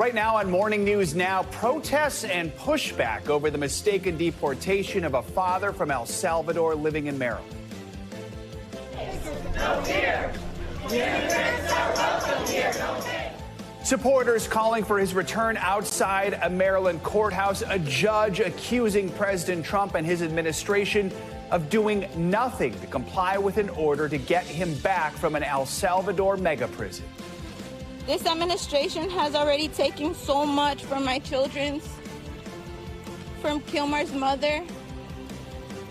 Right now on Morning News Now, protests and pushback over the mistaken deportation of a father from El Salvador living in Maryland. No fear. Immigrants are welcome here. Supporters calling for his return outside a Maryland courthouse. A judge accusing President Trump and his administration of doing nothing to comply with an order to get him back from an El Salvador mega prison. This administration has already taken so much from my children's, from Kilmar's mother,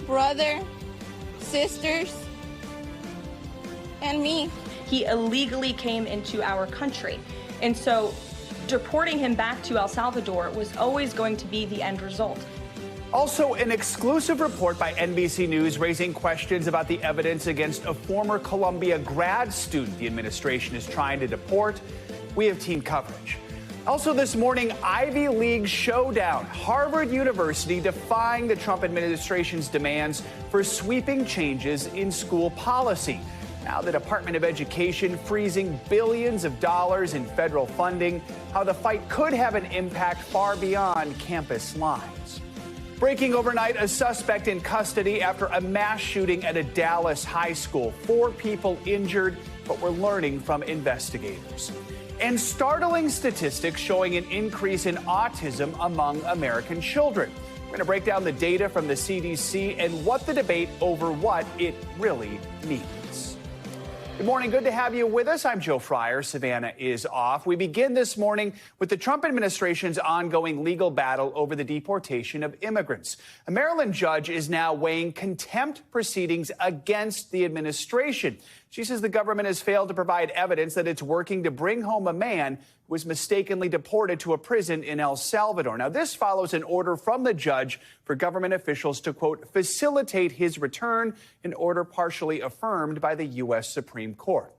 brother, sisters, and me. He illegally came into our country. And so deporting him back to El Salvador was always going to be the end result. Also, an exclusive report by NBC News raising questions about the evidence against a former Columbia grad student the administration is trying to deport. We have team coverage. Also this morning, Ivy League showdown. Harvard University defying the Trump administration's demands for sweeping changes in school policy. Now the Department of Education freezing billions of dollars in federal funding. How the fight could have an impact far beyond campus lines. Breaking overnight, a suspect in custody after a mass shooting at a Dallas high school. 4 people injured, but we're learning from investigators. And startling statistics showing an increase in autism among American children. We're going to break down the data from the CDC and what the debate over what it really means. Good morning. Good to have you with us. I'm Joe Fryer. Savannah is off. We begin this morning with the Trump administration's ongoing legal battle over the deportation of immigrants. A Maryland judge is now weighing contempt proceedings against the administration. She says the government has failed to provide evidence that it's working to bring home a man who was mistakenly deported to a prison in El Salvador. Now, this follows an order from the judge for government officials to, quote, facilitate his return, an order partially affirmed by the U.S. Supreme Court.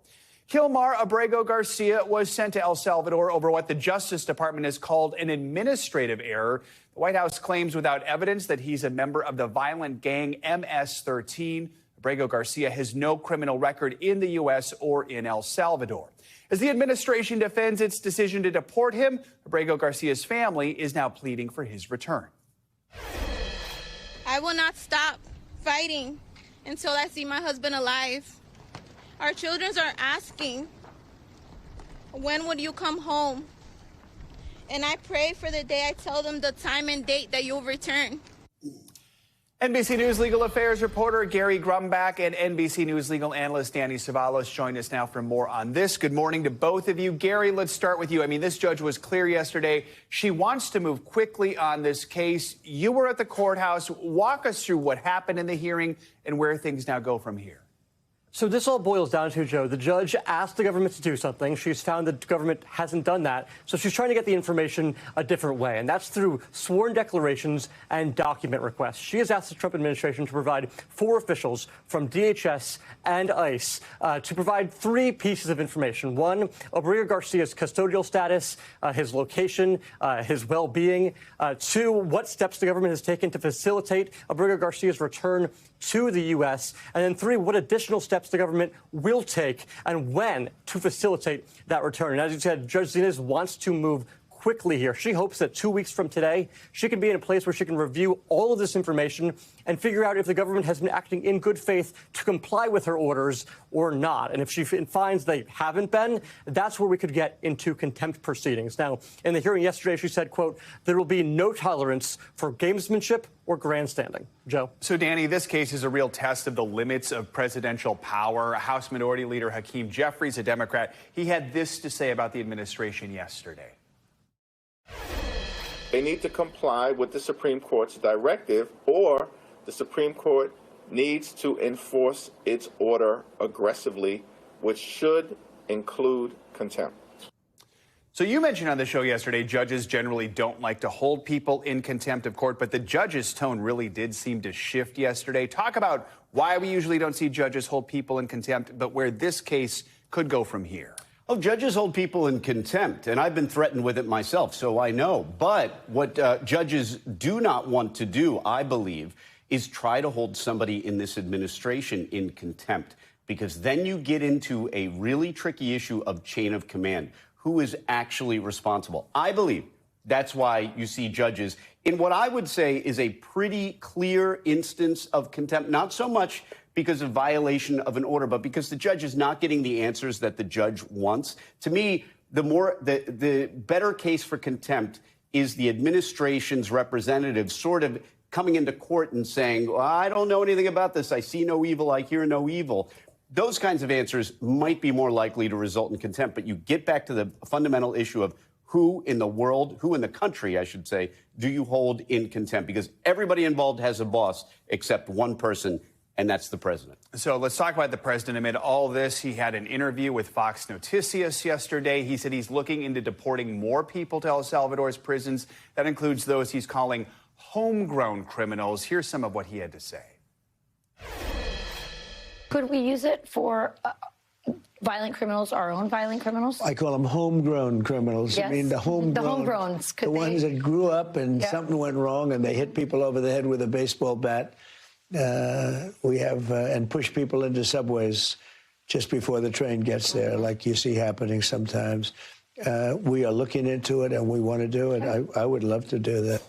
Kilmar Abrego Garcia was sent to El Salvador over what the Justice Department has called an administrative error. The White House claims without evidence that he's a member of the violent gang MS-13. Abrego Garcia has no criminal record in the U.S. or in El Salvador. As the administration defends its decision to deport him, Abrego Garcia's family is now pleading for his return. I will not stop fighting until I see my husband alive. Our children are asking, when would you come home? And I pray for the day I tell them the time and date that you'll return. NBC News legal affairs reporter Gary Grumbach and NBC News legal analyst Danny Savalos join us now for more on this. Good morning to both of you. Gary, let's start with you. I mean, this judge was clear yesterday. She wants to move quickly on this case. You were at the courthouse. Walk us through what happened in the hearing and where things now go from here. So this all boils down to, Joe, the judge asked the government to do something. She's found that the government hasn't done that. So she's trying to get the information a different way, and that's through sworn declarations and document requests. She has asked the Trump administration to provide 4 officials from DHS and ICE to provide 3 pieces of information. 1, Abrego Garcia's custodial status, his location, his well-being. 2, what steps the government has taken to facilitate Abrego Garcia's return to the U.S. And then 3, what additional steps the government will take and when to facilitate that return. And as you said, Judge Zinnes wants to move quickly here. She hopes that 2 weeks from today, she can be in a place where she can review all of this information and figure out if the government has been acting in good faith to comply with her orders or not. And if she finds they haven't been, that's where we could get into contempt proceedings. Now, in the hearing yesterday, she said, quote, there will be no tolerance for gamesmanship or grandstanding. Joe? So, Danny, this case is a real test of the limits of presidential power. House Minority Leader Hakeem Jeffries, a Democrat, he had this to say about the administration yesterday. They need to comply with the Supreme Court's directive, or the Supreme Court needs to enforce its order aggressively, which should include contempt. So you mentioned on the show yesterday, judges generally don't like to hold people in contempt of court, but the judge's tone really did seem to shift yesterday. Talk about why we usually don't see judges hold people in contempt, but where this case could go from here. Oh, judges hold people in contempt, and I've been threatened with it myself, so I know. But what judges do not want to do, I believe, is try to hold somebody in this administration in contempt, because then you get into a really tricky issue of chain of command. who is actually responsible. I believe that's why you see judges in what I would say is a pretty clear instance of contempt, not so much because of violation of an order, but because the judge is not getting the answers that the judge wants. To me, the better case for contempt is the administration's representative sort of coming into court and saying, well, I don't know anything about this. I see no evil. I hear no evil. Those kinds of answers might be more likely to result in contempt. But you get back to the fundamental issue of who in the world, who in the country, I should say, do you hold in contempt? Because everybody involved has a boss except one person, and that's the president. So let's talk about the president. Amid all this, he had an interview with Fox Noticias yesterday. He said he's looking into deporting more people to El Salvador's prisons. That includes those he's calling homegrown criminals. Here's some of what he had to say. Could we use it for violent criminals, our own violent criminals? I call them homegrown criminals. Yes. I mean, the homegrowns. The ones that grew up and something went wrong and they hit people over the head with a baseball bat. We have, and push people into subways just before the train gets there, like you see happening sometimes. We are looking into it and we want to do it. I would love to do that.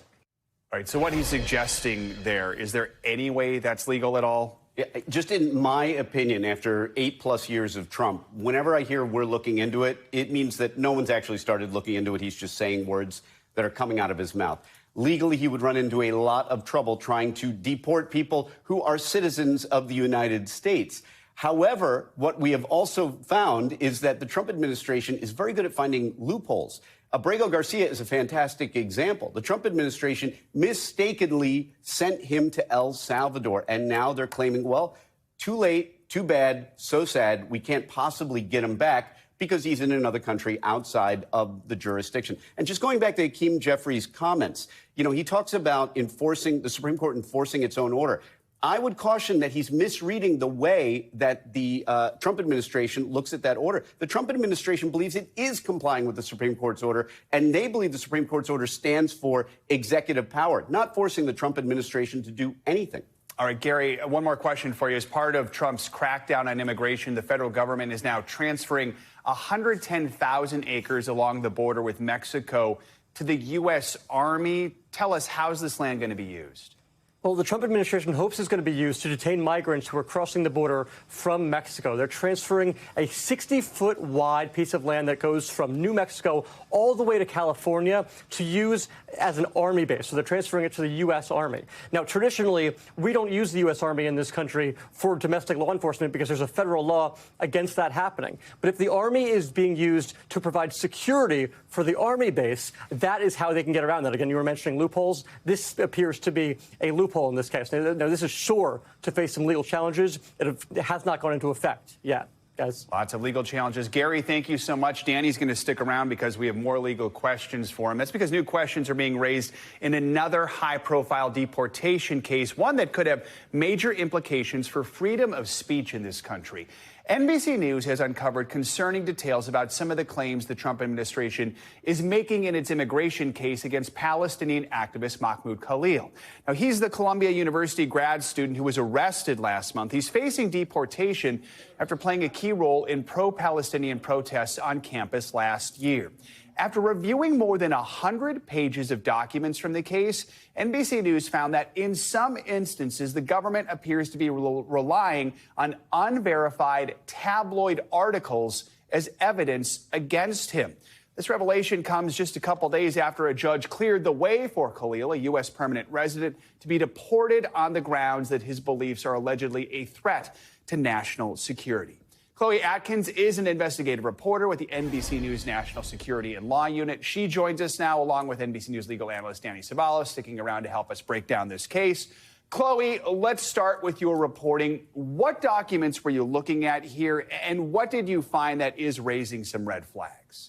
All right, so what he's suggesting there, is there any way that's legal at all? Yeah, just in my opinion, after 8+ years of Trump, whenever I hear we're looking into it, it means that no one's actually started looking into it. He's just saying words that are coming out of his mouth. Legally, he would run into a lot of trouble trying to deport people who are citizens of the United States. However, what we have also found is that the Trump administration is very good at finding loopholes. Abrego Garcia is a fantastic example. The Trump administration mistakenly sent him to El Salvador, and now they're claiming, well, too late, too bad, so sad, we can't possibly get him back because he's in another country outside of the jurisdiction. And just going back to Hakeem Jeffries' comments, you know, he talks about the Supreme Court enforcing its own order. I would caution that he's misreading the way that the Trump administration looks at that order. The Trump administration believes it is complying with the Supreme Court's order, and they believe the Supreme Court's order stands for executive power, not forcing the Trump administration to do anything. All right, Gary, one more question for you. As part of Trump's crackdown on immigration, the federal government is now transferring 110,000 acres along the border with Mexico to the U.S. Army. Tell us, how's this land going to be used? Well, the Trump administration hopes it's going to be used to detain migrants who are crossing the border from Mexico. They're transferring a 60-foot wide piece of land that goes from New Mexico all the way to California to use as an army base. So they're transferring it to the U.S. Army. Now, traditionally, we don't use the U.S. Army in this country for domestic law enforcement because there's a federal law against that happening. But if the Army is being used to provide security for the Army base, that is how they can get around that. Again, you were mentioning loopholes. This appears to be a loophole in this case. Now, this is sure to face some legal challenges. It has not gone into effect yet, guys. Lots of legal challenges. Gary, thank you so much. Danny's going to stick around because we have more legal questions for him. That's because new questions are being raised in another high-profile deportation case, one that could have major implications for freedom of speech in this country. NBC News has uncovered concerning details about some of the claims the Trump administration is making in its immigration case against Palestinian activist Mahmoud Khalil. Now, he's the Columbia University grad student who was arrested last month. He's facing deportation after playing a key role in pro-Palestinian protests on campus last year. After reviewing more than 100 pages of documents from the case, NBC News found that in some instances, the government appears to be relying on unverified tabloid articles as evidence against him. This revelation comes just a couple days after a judge cleared the way for Khalil, a U.S. permanent resident, to be deported on the grounds that his beliefs are allegedly a threat to national security. Chloe Atkins is an investigative reporter with the NBC News National Security and Law Unit. She joins us now, along with NBC News legal analyst Danny Sabalos, sticking around to help us break down this case. Chloe, let's start with your reporting. What documents were you looking at here, and what did you find that is raising some red flags?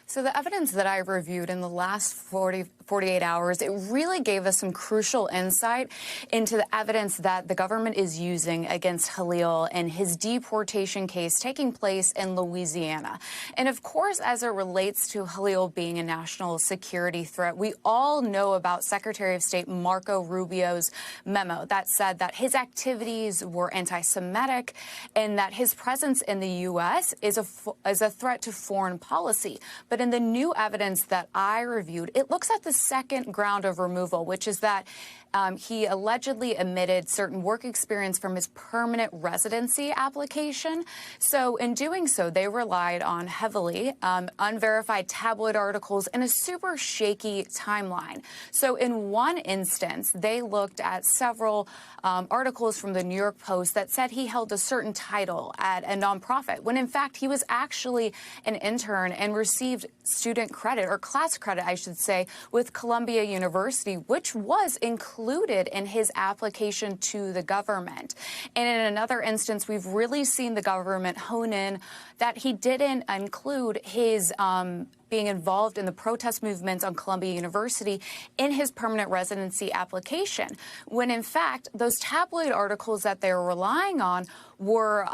So the evidence that I reviewed in the last 48 hours, it really gave us some crucial insight into the evidence that the government is using against Khalil in his deportation case taking place in Louisiana. And of course, as it relates to Khalil being a national security threat, we all know about Secretary of State Marco Rubio's memo that said that his activities were anti-Semitic and that his presence in the U.S. is a threat to foreign policy. But But in the new evidence that I reviewed, it looks at the second ground of removal, which is that he allegedly omitted certain work experience from his permanent residency application. So in doing so, they relied on heavily unverified tabloid articles and a super shaky timeline. So in one instance, they looked at several articles from the New York Post that said he held a certain title at a nonprofit, when in fact he was actually an intern and received student credit, or class credit, I should say, with Columbia University, which was included in his application to the government. And in another instance, we've really seen the government hone in that he didn't include his being involved in the protest movements on Columbia University in his permanent residency application, when in fact those tabloid articles that they were relying on were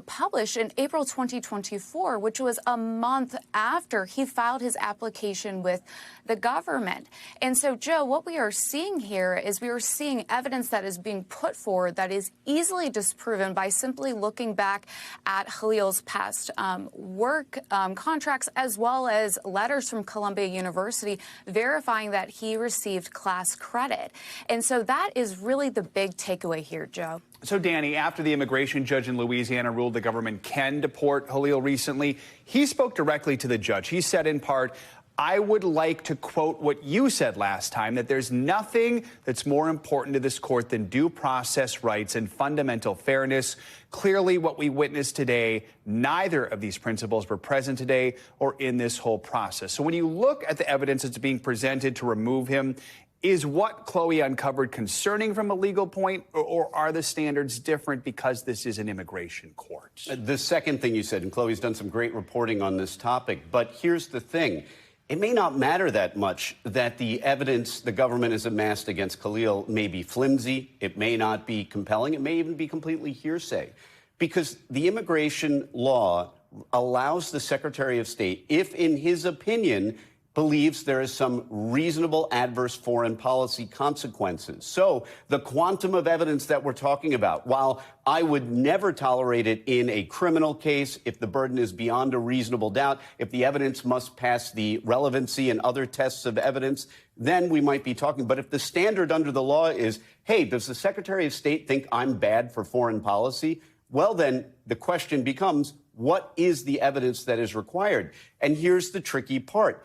published in April 2024, which was a month after he filed his application with the government. And so, Joe, what we are seeing here is we are seeing evidence that is being put forward that is easily disproven by simply looking back at Khalil's past work contracts, as well as letters from Columbia University verifying that he received class credit. And so that is really the big takeaway here, Joe. So, Danny, after the immigration judge in Louisiana ruled the government can deport Khalil recently, he spoke directly to the judge. He said in part, "I would like to quote what you said last time, that there's nothing that's more important to this court than due process rights and fundamental fairness. Clearly, what we witnessed today, neither of these principles were present today or in this whole process." So when you look at the evidence that's being presented to remove him, is what Chloe uncovered concerning from a legal point, or are the standards different because this is an immigration court? The second thing you said, and Chloe's done some great reporting on this topic, but here's the thing. It may not matter that much that the evidence the government has amassed against Khalil may be flimsy, it may not be compelling, it may even be completely hearsay, because the immigration law allows the Secretary of State, if in his opinion believes there is some reasonable adverse foreign policy consequences. So the quantum of evidence that we're talking about, while I would never tolerate it in a criminal case if the burden is beyond a reasonable doubt, if the evidence must pass the relevancy and other tests of evidence, then we might be talking. But if the standard under the law is, hey, does the Secretary of State think I'm bad for foreign policy? Well, then the question becomes, what is the evidence that is required? And here's the tricky part.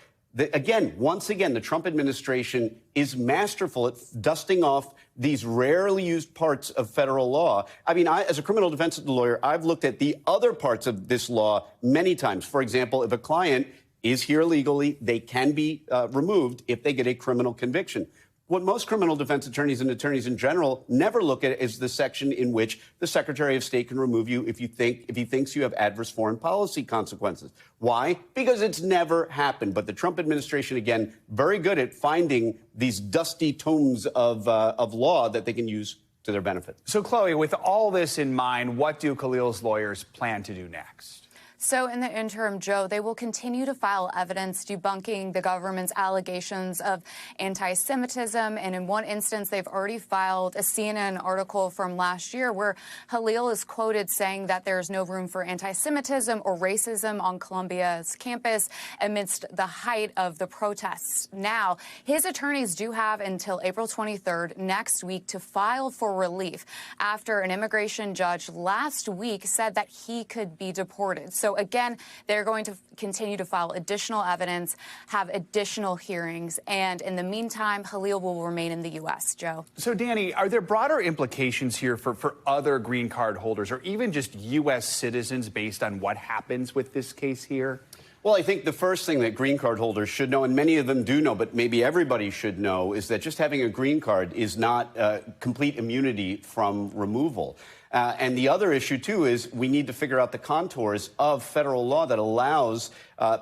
Once again, the Trump administration is masterful at dusting off these rarely used parts of federal law. I mean, as a criminal defense lawyer, I've looked at the other parts of this law many times. For example, if a client is here legally, they can be removed if they get a criminal conviction. What most criminal defense attorneys and attorneys in general never look at is the section in which the Secretary of State can remove you if he thinks you have adverse foreign policy consequences. Why? Because it's never happened. But the Trump administration, again, very good at finding these dusty tomes of law that they can use to their benefit. So, Chloe, with all this in mind, what do Khalil's lawyers plan to do next? So in the interim, Joe, they will continue to file evidence debunking the government's allegations of anti-Semitism. And in one instance, they've already filed a CNN article from last year where Khalil is quoted saying that there is no room for anti-Semitism or racism on Columbia's campus amidst the height of the protests. Now, his attorneys do have until April 23rd next week to file for relief after an immigration judge last week said that he could be deported. So again, they're going to continue to file additional evidence, have additional hearings, and in the meantime, Khalil will remain in the U.S., Joe. So, Danny, are there broader implications here for other green card holders or even just U.S. citizens based on what happens with this case here? Well, I think the first thing that green card holders should know, and many of them do know, but maybe everybody should know, is that just having a green card is not complete immunity from removal. And the other issue, too, is we need to figure out the contours of federal law that allows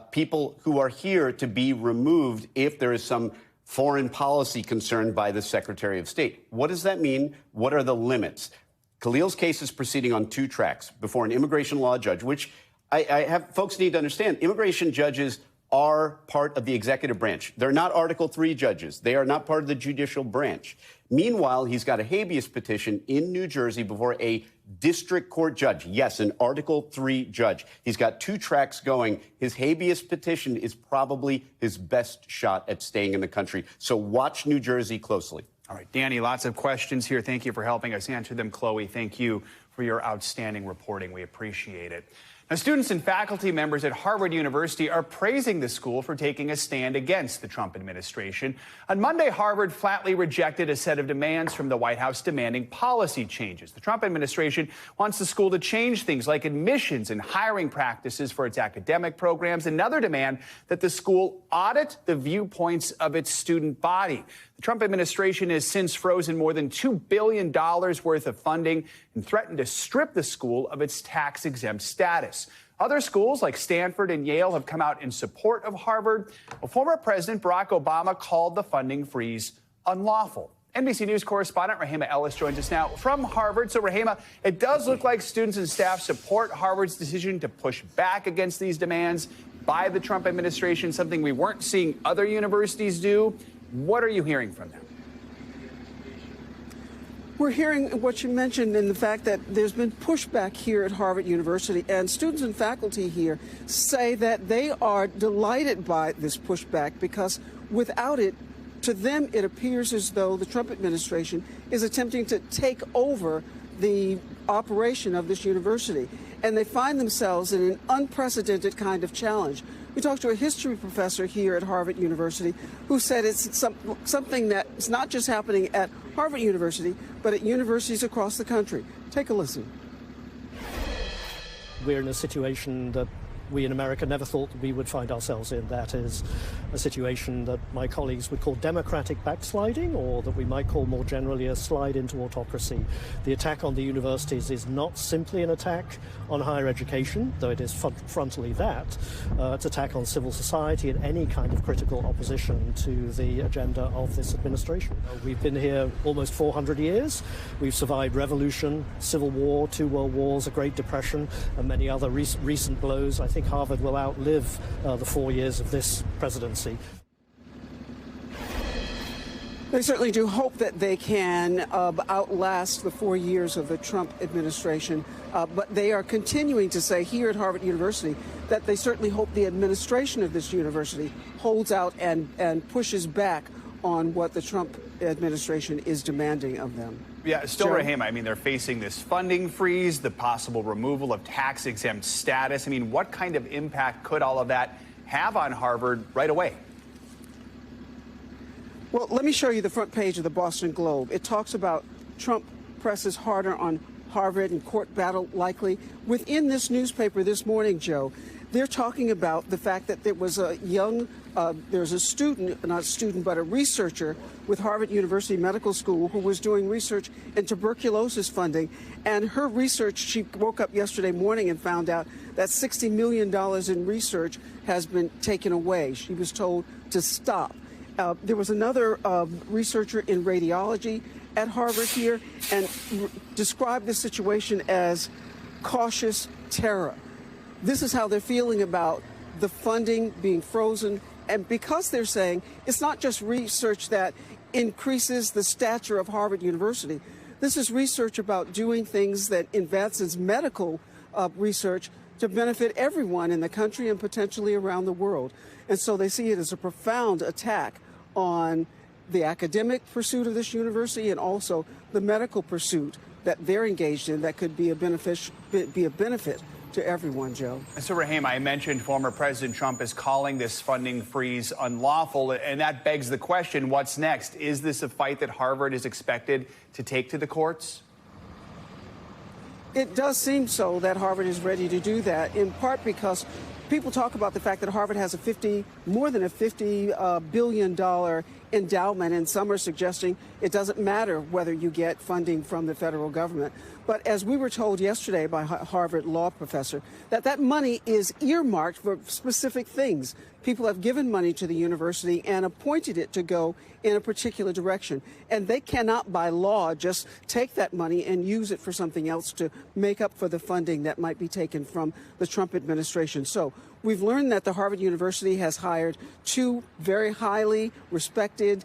people who are here to be removed if there is some foreign policy concern by the Secretary of State. What does that mean? What are the limits? Khalil's case is proceeding on two tracks before an immigration law judge, which folks need to understand. Immigration judges are part of the executive branch. They're not Article III judges. They are not part of the judicial branch. Meanwhile, he's got a habeas petition in New Jersey before a district court judge. Yes, an Article III judge. He's got 2 tracks going. His habeas petition is probably his best shot at staying in the country. So watch New Jersey closely. All right, Danny, lots of questions here. Thank you for helping us answer them. Chloe, thank you for your outstanding reporting. We appreciate it. Now, students and faculty members at Harvard University are praising the school for taking a stand against the Trump administration. On Monday, Harvard flatly rejected a set of demands from the White House demanding policy changes. The Trump administration wants the school to change things like admissions and hiring practices for its academic programs. Another demand that the school audit the viewpoints of its student body. The Trump administration has since frozen more than $2 billion worth of funding and threatened to strip the school of its tax-exempt status. Other schools like Stanford and Yale have come out in support of Harvard. Well, former President Barack Obama called the funding freeze unlawful. NBC News correspondent Rahima Ellis joins us now from Harvard. So, Rahima, it does look like students and staff support Harvard's decision to push back against these demands by the Trump administration, something we weren't seeing other universities do. What are you hearing from them? We're hearing what you mentioned in the fact that there's been pushback here at Harvard University, and students and faculty here say that they are delighted by this pushback because without it, to them, it appears as though the Trump administration is attempting to take over the operation of this university, and they find themselves in an unprecedented kind of challenge. We talked to a history professor here at Harvard University who said it's something that's not just happening at Harvard University, but at universities across the country. Take a listen. We're in a situation that we in America never thought that we would find ourselves in. That is a situation that my colleagues would call democratic backsliding, or that we might call more generally a slide into autocracy. The attack on the universities is not simply an attack on higher education, though it is frontally that. It's an attack on civil society and any kind of critical opposition to the agenda of this administration. We've been here almost 400 years. We've survived revolution, civil war, 2 world wars, a Great Depression, and many other recent blows. I think Harvard will outlive the 4 years of this presidency. They certainly do hope that they can outlast the 4 years of the Trump administration, but they are continuing to say here at Harvard University that they certainly hope the administration of this university holds out and pushes back on what the Trump administration is demanding of them. Yeah, still, Rahima, I mean, they're facing this funding freeze, the possible removal of tax-exempt status. I mean, what kind of impact could all of that have on Harvard right away? Well, let me show you the front page of the Boston Globe. It talks about Trump presses harder on Harvard and court battle likely. Within this newspaper this morning, Joe, they're talking about the fact that there was a there's a student, not a student, but a researcher with Harvard University Medical School who was doing research in tuberculosis funding. And her research, she woke up yesterday morning and found out that $60 million in research has been taken away. She was told to stop. There was another researcher in radiology at Harvard here and described the situation as cautious terror. This is how they're feeling about the funding being frozen. And because they're saying it's not just research that increases the stature of Harvard University, this is research about doing things that advances medical research to benefit everyone in the country and potentially around the world. And so they see it as a profound attack on the academic pursuit of this university and also the medical pursuit that they're engaged in that could be a benefit to everyone, Joe. So, Rahima, I mentioned former President Trump is calling this funding freeze unlawful, and that begs the question, what's next? Is this a fight that Harvard is expected to take to the courts? It does seem so that Harvard is ready to do that, in part because people talk about the fact that Harvard has more than a $50 billion endowment, and some are suggesting it doesn't matter whether you get funding from the federal government. But as we were told yesterday by a Harvard law professor, that money is earmarked for specific things. People have given money to the university and appointed it to go in a particular direction. And they cannot, by law, just take that money and use it for something else to make up for the funding that might be taken from the Trump administration. So we've learned that the Harvard University has hired 2 very highly respected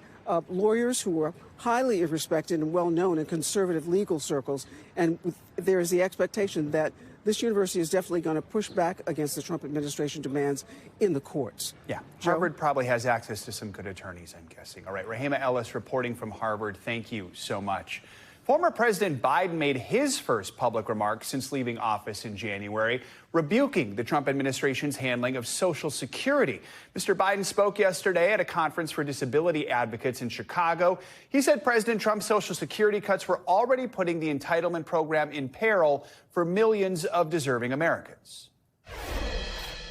lawyers who are highly respected and well known in conservative legal circles. And there is the expectation that this university is definitely going to push back against the Trump administration demands in the courts. Yeah, Harvard probably has access to some good attorneys, I'm guessing. All right, Rahima Ellis reporting from Harvard. Thank you so much. Former President Biden made his first public remarks since leaving office in January, rebuking the Trump administration's handling of Social Security. Mr. Biden spoke yesterday at a conference for disability advocates in Chicago. He said President Trump's Social Security cuts were already putting the entitlement program in peril for millions of deserving Americans.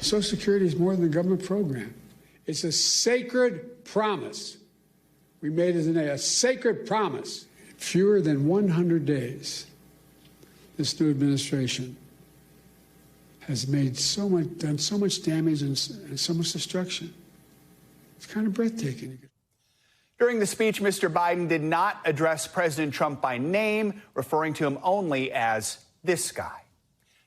Social Security is more than a government program. It's a sacred promise. We made it today, a sacred promise. Fewer than 100 days, this new administration has made done so much damage and so much destruction. It's kind of breathtaking. During the speech, Mr. Biden did not address President Trump by name, referring to him only as this guy.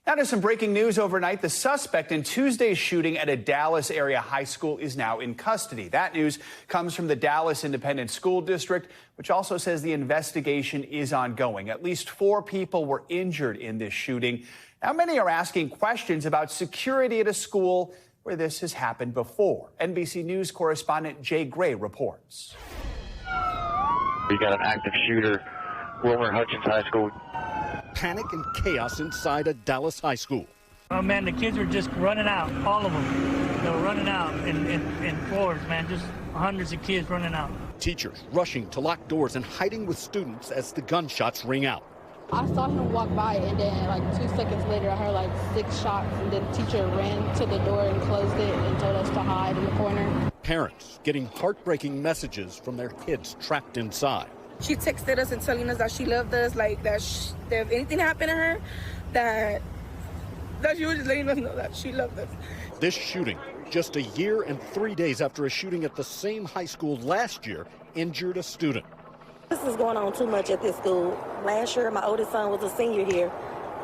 Now to some breaking news overnight. The suspect in Tuesday's shooting at a Dallas area high school is now in custody. That news comes from the Dallas Independent School District, which also says the investigation is ongoing. At least 4 people were injured in this shooting. Now many are asking questions about security at a school where this has happened before. NBC News correspondent Jay Gray reports. We got an active shooter, Wilmer Hutchins High School. Panic and chaos inside a Dallas high school. Oh, man, the kids were just running out, all of them. They were running out in floors, man, just hundreds of kids running out. Teachers rushing to lock doors and hiding with students as the gunshots ring out. I saw him walk by, and then like 2 seconds later, I heard like 6 shots, and then the teacher ran to the door and closed it and told us to hide in the corner. Parents getting heartbreaking messages from their kids trapped inside. She texted us and telling us that she loved us, like that if anything happened to her, that she was just letting us know that she loved us. This shooting, just a year and 3 days after a shooting at the same high school last year, injured a student. This is going on too much at this school. Last year, my oldest son was a senior here,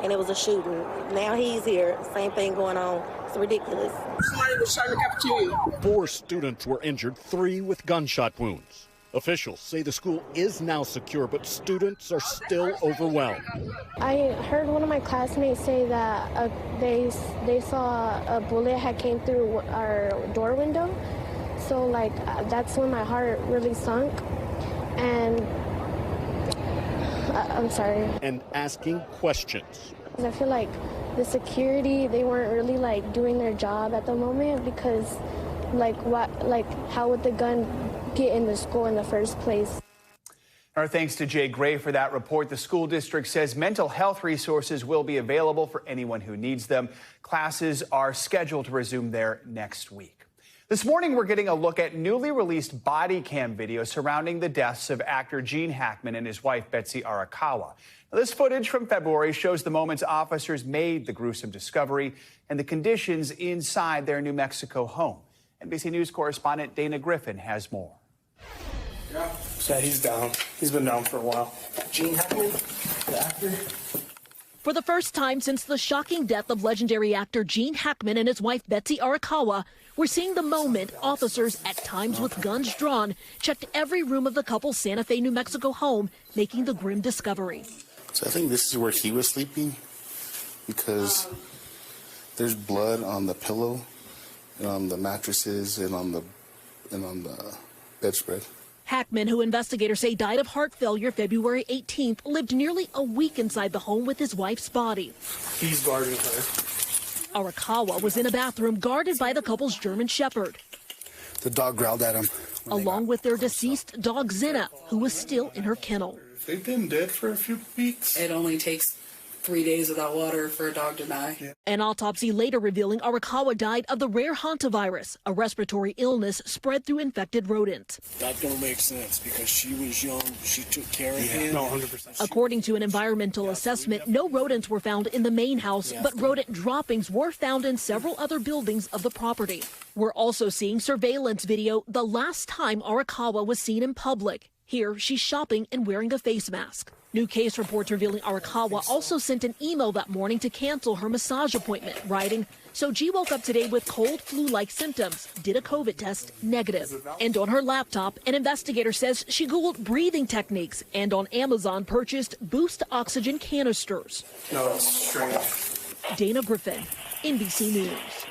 and it was a shooting. Now he's here, same thing going on. It's ridiculous. Somebody was shot in the cafeteria. 4 students were injured, 3 with gunshot wounds. Officials say the school is now secure, but students are still overwhelmed. I heard one of my classmates say that they saw a bullet had came through our door window. So, like, that's when my heart really sunk. And I'm sorry. And asking questions. I feel like the security, they weren't really, like, doing their job at the moment because, how would the gun get in the school in the first place? Our thanks to Jay Gray for that report. The school district says mental health resources will be available for anyone who needs them. Classes are scheduled to resume there next week. This morning, we're getting a look at newly released body cam video surrounding the deaths of actor Gene Hackman and his wife, Betsy Arakawa. Now, this footage from February shows the moments officers made the gruesome discovery and the conditions inside their New Mexico home. NBC News correspondent Dana Griffin has more. Yeah, he's down. He's been down for a while. Gene Hackman, the actor. For the first time since the shocking death of legendary actor Gene Hackman and his wife Betsy Arakawa, we're seeing the moment officers, at times with guns drawn, checked every room of the couple's Santa Fe, New Mexico home, making the grim discovery. So I think this is where he was sleeping because there's blood on the pillow and on the mattresses and on the bedspread. Hackman, who investigators say died of heart failure February 18th, lived nearly a week inside the home with his wife's body. He's guarding her. Arakawa was in a bathroom guarded by the couple's German Shepherd. The dog growled at him. Along with their deceased dog Zinna, who was still in her kennel. They've been dead for a few weeks. It only takes 3 days without water for a dog to die. Yeah. An autopsy later revealing Arakawa died of the rare hantavirus, a respiratory illness spread through infected rodents. That don't make sense because she was young. She took care of him. No, 100%. According to an environmental assessment, no rodents were found in the main house, but rodent droppings were found in several other buildings of the property. We're also seeing surveillance video the last time Arakawa was seen in public. Here, she's shopping and wearing a face mask. New case reports revealing Arakawa also sent an email that morning to cancel her massage appointment, writing, So G woke up today with cold, flu-like symptoms, did a COVID test, negative. And on her laptop, an investigator says she Googled breathing techniques and on Amazon purchased Boost oxygen canisters. No, it's strange. Dana Griffin, NBC News.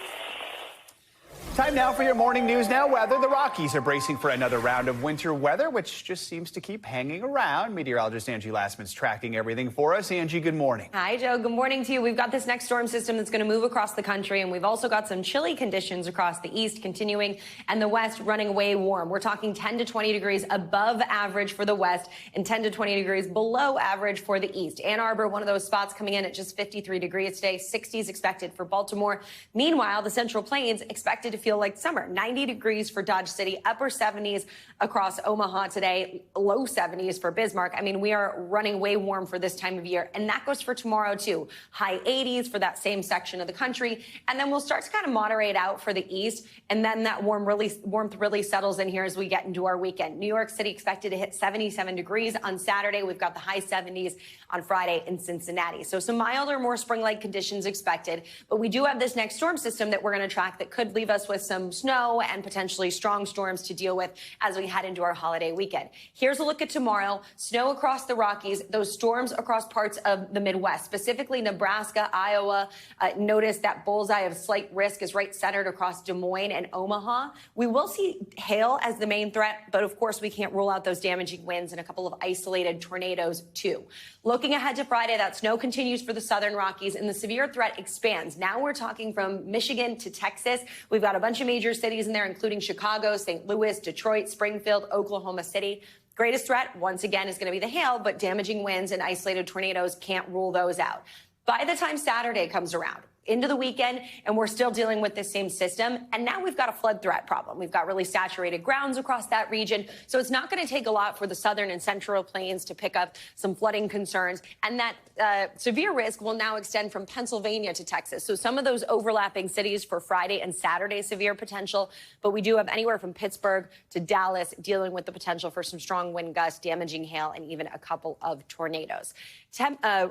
Time now for your morning news now weather. The Rockies are bracing for another round of winter weather, which just seems to keep hanging around. Meteorologist Angie Lassman's tracking everything for us. Angie, good morning. Hi, Joe. Good morning to you. We've got this next storm system that's going to move across the country, and we've also got some chilly conditions across the east continuing and the west running away warm. We're talking 10 to 20 degrees above average for the west and 10 to 20 degrees below average for the east. Ann Arbor, one of those spots coming in at just 53 degrees today. 60s expected for Baltimore. Meanwhile, the Central Plains expected to feel like summer. 90 degrees for Dodge City, upper 70s across Omaha today, low 70s for Bismarck. I mean, we are running way warm for this time of year, and that goes for tomorrow too. High 80s for that same section of the country, and then we'll start to kind of moderate out for the east, and then that warmth really settles in here as we get into our weekend. New York City expected to hit 77 degrees on Saturday. We've got the high 70s on Friday in Cincinnati. So some milder, more spring-like conditions expected, but we do have this next storm system that we're going to track that could leave us with some snow and potentially strong storms to deal with as we head into our holiday weekend. Here's a look at tomorrow. Snow across the Rockies, those storms across parts of the Midwest, specifically Nebraska, Iowa. Notice that bullseye of slight risk is right centered across Des Moines and Omaha. We will see hail as the main threat, but of course we can't rule out those damaging winds and a couple of isolated tornadoes too. Looking ahead to Friday, that snow continues for the southern Rockies and the severe threat expands. Now we're talking from Michigan to Texas. We've got a bunch of major cities in there, including Chicago, St. Louis, Detroit, Springfield, Oklahoma City. Greatest threat, once again, is going to be the hail, but damaging winds and isolated tornadoes can't rule those out. By the time Saturday comes around, into the weekend, and we're still dealing with this same system. And now we've got a flood threat problem. We've got really saturated grounds across that region. So it's not going to take a lot for the southern and central plains to pick up some flooding concerns. And that severe risk will now extend from Pennsylvania to Texas. So some of those overlapping cities for Friday and Saturday severe potential. But we do have anywhere from Pittsburgh to Dallas dealing with the potential for some strong wind gusts, damaging hail, and even a couple of tornadoes.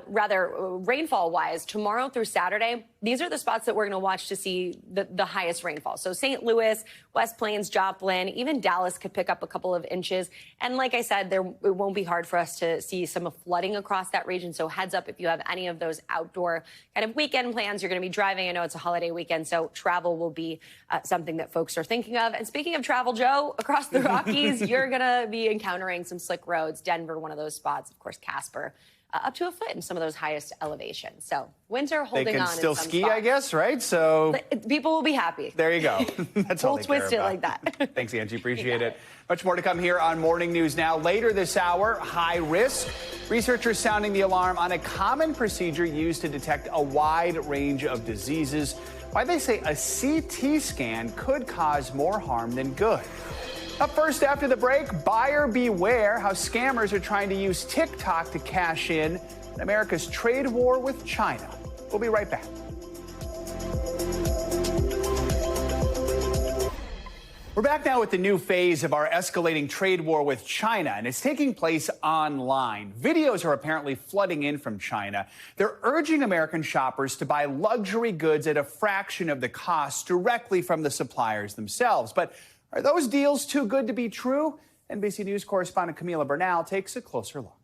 Rainfall-wise, tomorrow through Saturday, these are the spots that we're going to watch to see the highest rainfall. So St. Louis, West Plains, Joplin, even Dallas could pick up a couple of inches. And like I said, it won't be hard for us to see some flooding across that region. So heads up if you have any of those outdoor kind of weekend plans. You're going to be driving. I know it's a holiday weekend, so travel will be something that folks are thinking of. And speaking of travel, Joe, across the Rockies, you're going to be encountering some slick roads. Denver, one of those spots. Of course, Casper. Up to a foot in some of those highest elevations. So winter holding on. They can in still some ski, spots. I guess, right? So people will be happy. There you go. That's all We'll they care twist it about. like that. Thanks, Angie. Appreciate it. Much more to come here on Morning News Now. Later this hour, high risk. Researchers sounding the alarm on a common procedure used to detect a wide range of diseases. Why they say a CT scan could cause more harm than good. Up first after the break, buyer beware how scammers are trying to use TikTok to cash in America's trade war with China. We'll be right back. We're back now with the new phase of our escalating trade war with China, and it's taking place online. Videos are apparently flooding in from China. They're urging American shoppers to buy luxury goods at a fraction of the cost directly from the suppliers themselves. But are those deals too good to be true? NBC News correspondent Camila Bernal takes a closer look.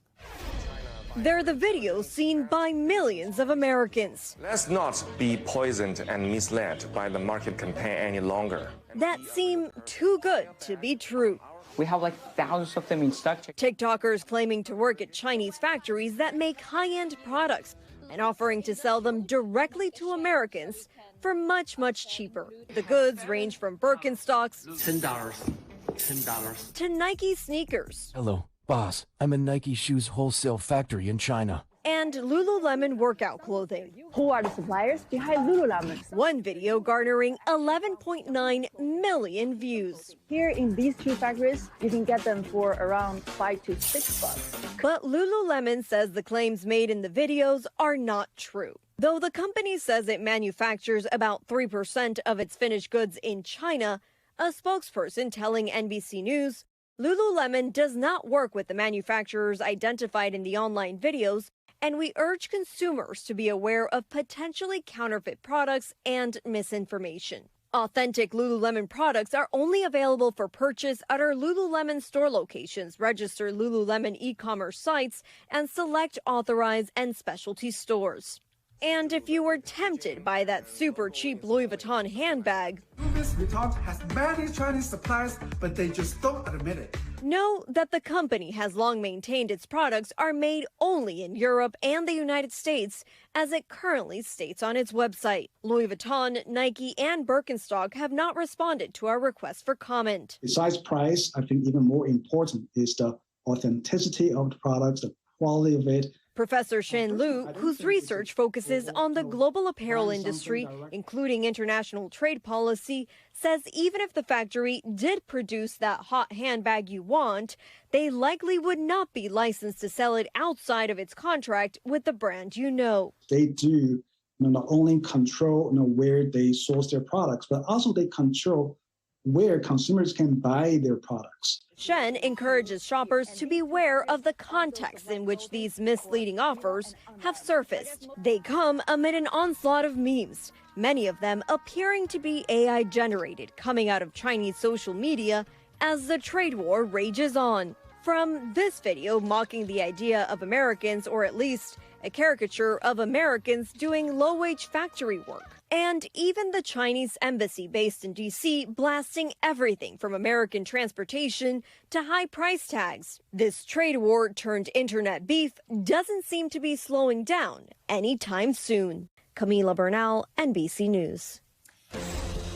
They're the videos seen by millions of Americans. Let's not be poisoned and misled by the market campaign any longer. That seem too good to be true. We have like thousands of them in stock. TikTokers claiming to work at Chinese factories that make high-end products and offering to sell them directly to Americans for much, much cheaper. The goods range from Birkenstocks $10 to Nike sneakers. Hello, boss. I'm a Nike shoes wholesale factory in China. And Lululemon workout clothing. Who are the suppliers behind Lululemon? One video garnering 11.9 million views. Here in these two factories, you can get them for around $5 to $6. But Lululemon says the claims made in the videos are not true. Though the company says it manufactures about 3% of its finished goods in China, a spokesperson telling NBC News, Lululemon does not work with the manufacturers identified in the online videos and we urge consumers to be aware of potentially counterfeit products and misinformation. Authentic Lululemon products are only available for purchase at our Lululemon store locations, registered Lululemon e-commerce sites, and select authorized and specialty stores. And if you were tempted by that super cheap Louis Vuitton handbag, Louis Vuitton has many Chinese suppliers, but they just don't admit it. know that the company has long maintained its products are made only in Europe and the United States, as it currently states on its website. Louis Vuitton, Nike, and Birkenstock have not responded to our request for comment. Besides price, I think even more important is the authenticity of the products, the quality of it. Professor Shen Lu, whose research focuses on the global apparel industry, including international trade policy, says even if the factory did produce that hot handbag you want, they likely would not be licensed to sell it outside of its contract with the brand you know. They do not only control where they source their products, but also they control where consumers can buy their products. Shen encourages shoppers to beware of the context in which these misleading offers have surfaced. They come amid an onslaught of memes, many of them appearing to be AI generated, coming out of Chinese social media as the trade war rages on. From this video mocking the idea of Americans, or at least a caricature of Americans doing low-wage factory work. And even the Chinese embassy based in D.C. blasting everything from American transportation to high price tags. This trade war turned internet beef doesn't seem to be slowing down anytime soon. Camila Bernal, NBC News.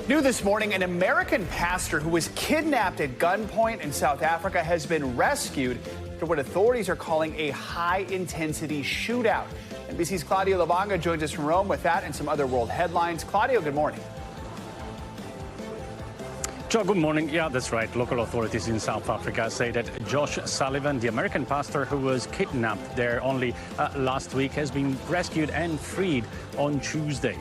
New this morning, an American pastor who was kidnapped at gunpoint in South Africa has been rescued after what authorities are calling a high-intensity shootout. NBC's Claudio Lavanga joins us from Rome with that and some other world headlines. Claudio, good morning. Joe, good morning. Yeah, that's right. Local authorities in South Africa say that Josh Sullivan, the American pastor who was kidnapped there only last week, has been rescued and freed on Tuesday.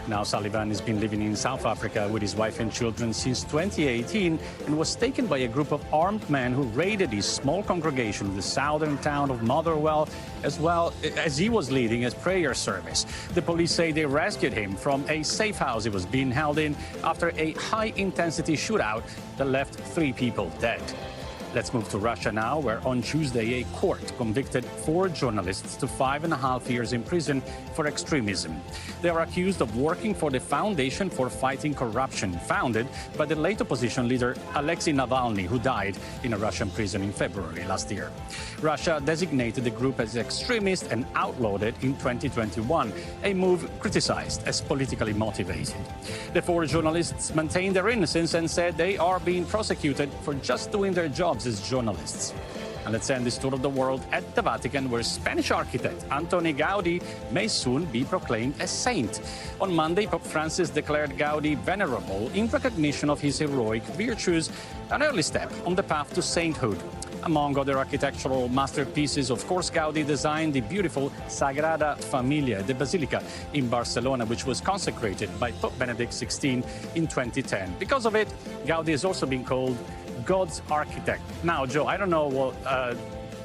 Now, Sullivan has been living in South Africa with his wife and children since 2018 and was taken by a group of armed men who raided his small congregation in the southern town of Motherwell, as well as he was leading his prayer service. The police say they rescued him from a safe house he was being held in after a high-intensity shootout that left 3 people dead. Let's move to Russia now, where on Tuesday a court convicted 4 journalists to 5.5 years in prison for extremism. They are accused of working for the Foundation for Fighting Corruption, founded by the late opposition leader Alexei Navalny, who died in a Russian prison in February last year. Russia designated the group as extremist and outlawed it in 2021, a move criticized as politically motivated. The 4 journalists maintained their innocence and said they are being prosecuted for just doing their jobs as journalists. And let's end this tour of the world at the Vatican, where Spanish architect Antoni Gaudi may soon be proclaimed a saint. On Monday, Pope Francis declared Gaudi venerable in recognition of his heroic virtues, an early step on the path to sainthood. Among other architectural masterpieces, of course, Gaudi designed the beautiful Sagrada Familia, the Basilica in Barcelona, which was consecrated by Pope Benedict XVI in 2010. Because of it, Gaudi has also been called God's architect. Now, Joe, I don't know what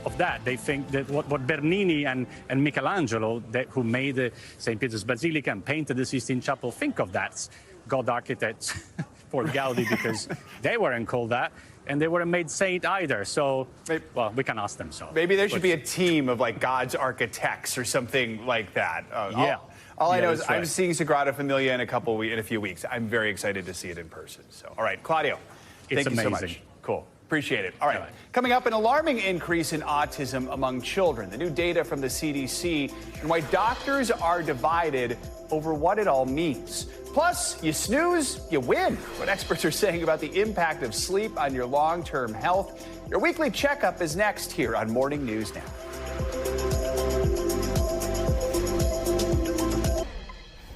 of that. They think that what Bernini and Michelangelo, who made the St. Peter's Basilica and painted the Sistine Chapel, think of that. God architects for Gaudi, because they weren't called that. And they weren't made saint either. So, well, we can ask them so. Maybe there should be a team of like God's architects or something like that. Yeah. All I know is right. I'm seeing Sagrada Familia in a few weeks. I'm very excited to see it in person. So, all right, Claudio, thank you so much. Cool. Appreciate it. All right. Coming up, an alarming increase in autism among children. The new data from the CDC and why doctors are divided over what it all means. Plus, you snooze, you win. What experts are saying about the impact of sleep on your long-term health. Your weekly checkup is next here on Morning News Now.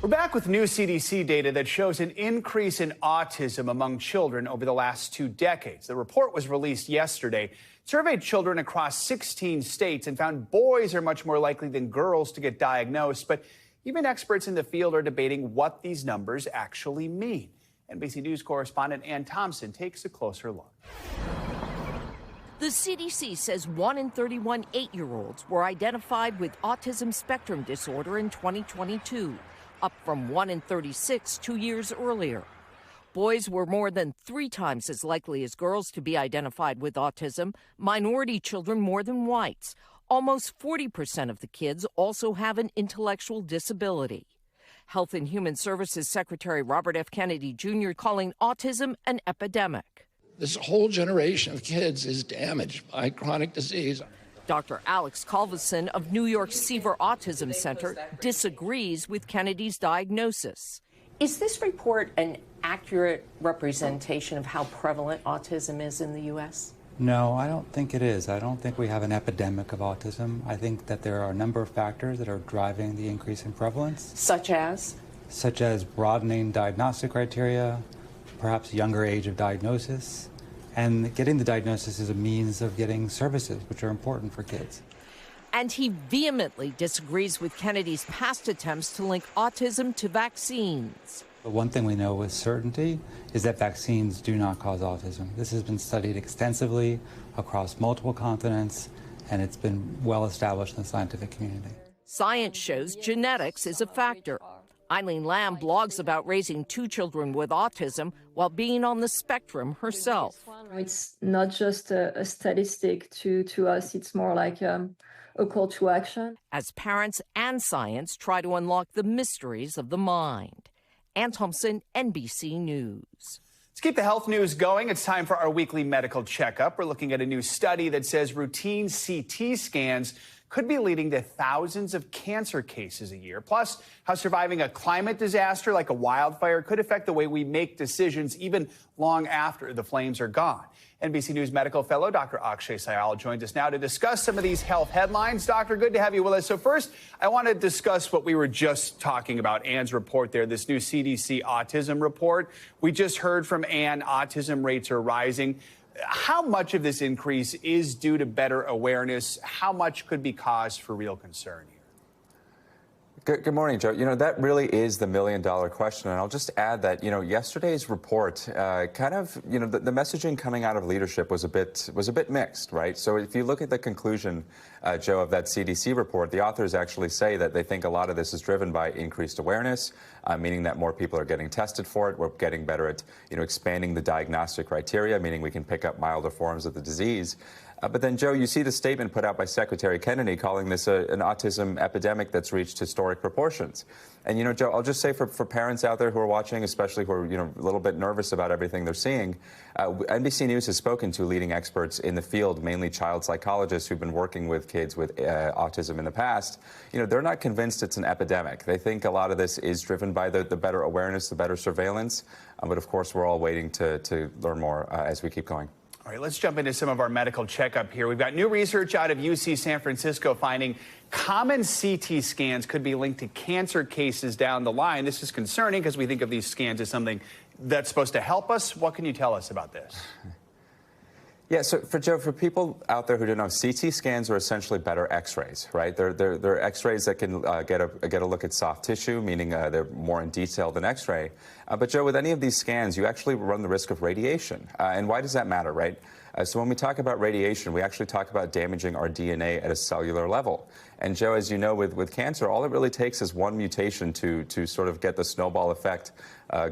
We're back with new CDC data that shows an increase in autism among children over the last 2 decades. The report was released yesterday. It surveyed children across 16 states and found boys are much more likely than girls to get diagnosed. But even experts in the field are debating what these numbers actually mean. NBC News correspondent Ann Thompson takes a closer look. The CDC says 1 in 31 8-year-olds were identified with autism spectrum disorder in 2022, up from 1 in 36 2 years earlier. Boys were more than 3 times as likely as girls to be identified with autism, minority children more than whites. Almost 40% of the kids also have an intellectual disability. Health and Human Services Secretary Robert F. Kennedy Jr. calling autism an epidemic. This whole generation of kids is damaged by chronic disease. Dr. Alex Calvison of New York's Seaver Autism Center disagrees with Kennedy's diagnosis. Is this report an accurate representation of how prevalent autism is in the U.S.? No, I don't think it is. I don't think we have an epidemic of autism. I think that there are a number of factors that are driving the increase in prevalence. Such as? Such as broadening diagnostic criteria, perhaps younger age of diagnosis, and getting the diagnosis is a means of getting services, which are important for kids. And he vehemently disagrees with Kennedy's past attempts to link autism to vaccines. The one thing we know with certainty is that vaccines do not cause autism. This has been studied extensively across multiple continents, and it's been well established in the scientific community. Science shows genetics is a factor. Eileen Lamb blogs about raising 2 children with autism while being on the spectrum herself. It's not just a statistic to us, it's more like a call to action. As parents and science try to unlock the mysteries of the mind. Ann Thompson, NBC News. Let's keep the health news going. It's time for our weekly medical checkup. We're looking at a new study that says routine CT scans could be leading to thousands of cancer cases a year. Plus, how surviving a climate disaster like a wildfire could affect the way we make decisions even long after the flames are gone. NBC News medical fellow Dr. Akshay Syal joins us now to discuss some of these health headlines. Doctor, good to have you with us. So first, I want to discuss what we were just talking about, Ann's report there, this new CDC autism report. We just heard from Ann, autism rates are rising. How much of this increase is due to better awareness? How much could be cause for real concern here? Good morning, Joe. You know, that really is the million-dollar question. And I'll just add that, you know, yesterday's report the messaging coming out of leadership was a bit mixed, right? So if you look at the conclusion, Joe, of that CDC report, the authors actually say that they think a lot of this is driven by increased awareness, meaning that more people are getting tested for it. We're getting better at, expanding the diagnostic criteria, meaning we can pick up milder forms of the disease. But then, Joe, you see the statement put out by Secretary Kennedy calling this an autism epidemic that's reached historic proportions. And, Joe, I'll just say for parents out there who are watching, especially who are, a little bit nervous about everything they're seeing, NBC News has spoken to leading experts in the field, mainly child psychologists who've been working with kids with autism in the past. They're not convinced it's an epidemic. They think a lot of this is driven by the better awareness, the better surveillance. But, of course, we're all waiting to learn more as we keep going. All right, let's jump into some of our medical checkup here. We've got new research out of UC San Francisco finding common CT scans could be linked to cancer cases down the line. This is concerning because we think of these scans as something that's supposed to help us. What can you tell us about this? Yeah, so for people out there who don't know, CT scans are essentially better X-rays, right? They're X-rays that can get a look at soft tissue, meaning they're more in detail than X-ray. But Joe, with any of these scans, you actually run the risk of radiation. And why does that matter, right? So when we talk about radiation, we actually talk about damaging our DNA at a cellular level. And Joe, as you know, with cancer, all it really takes is one mutation to sort of get the snowball effect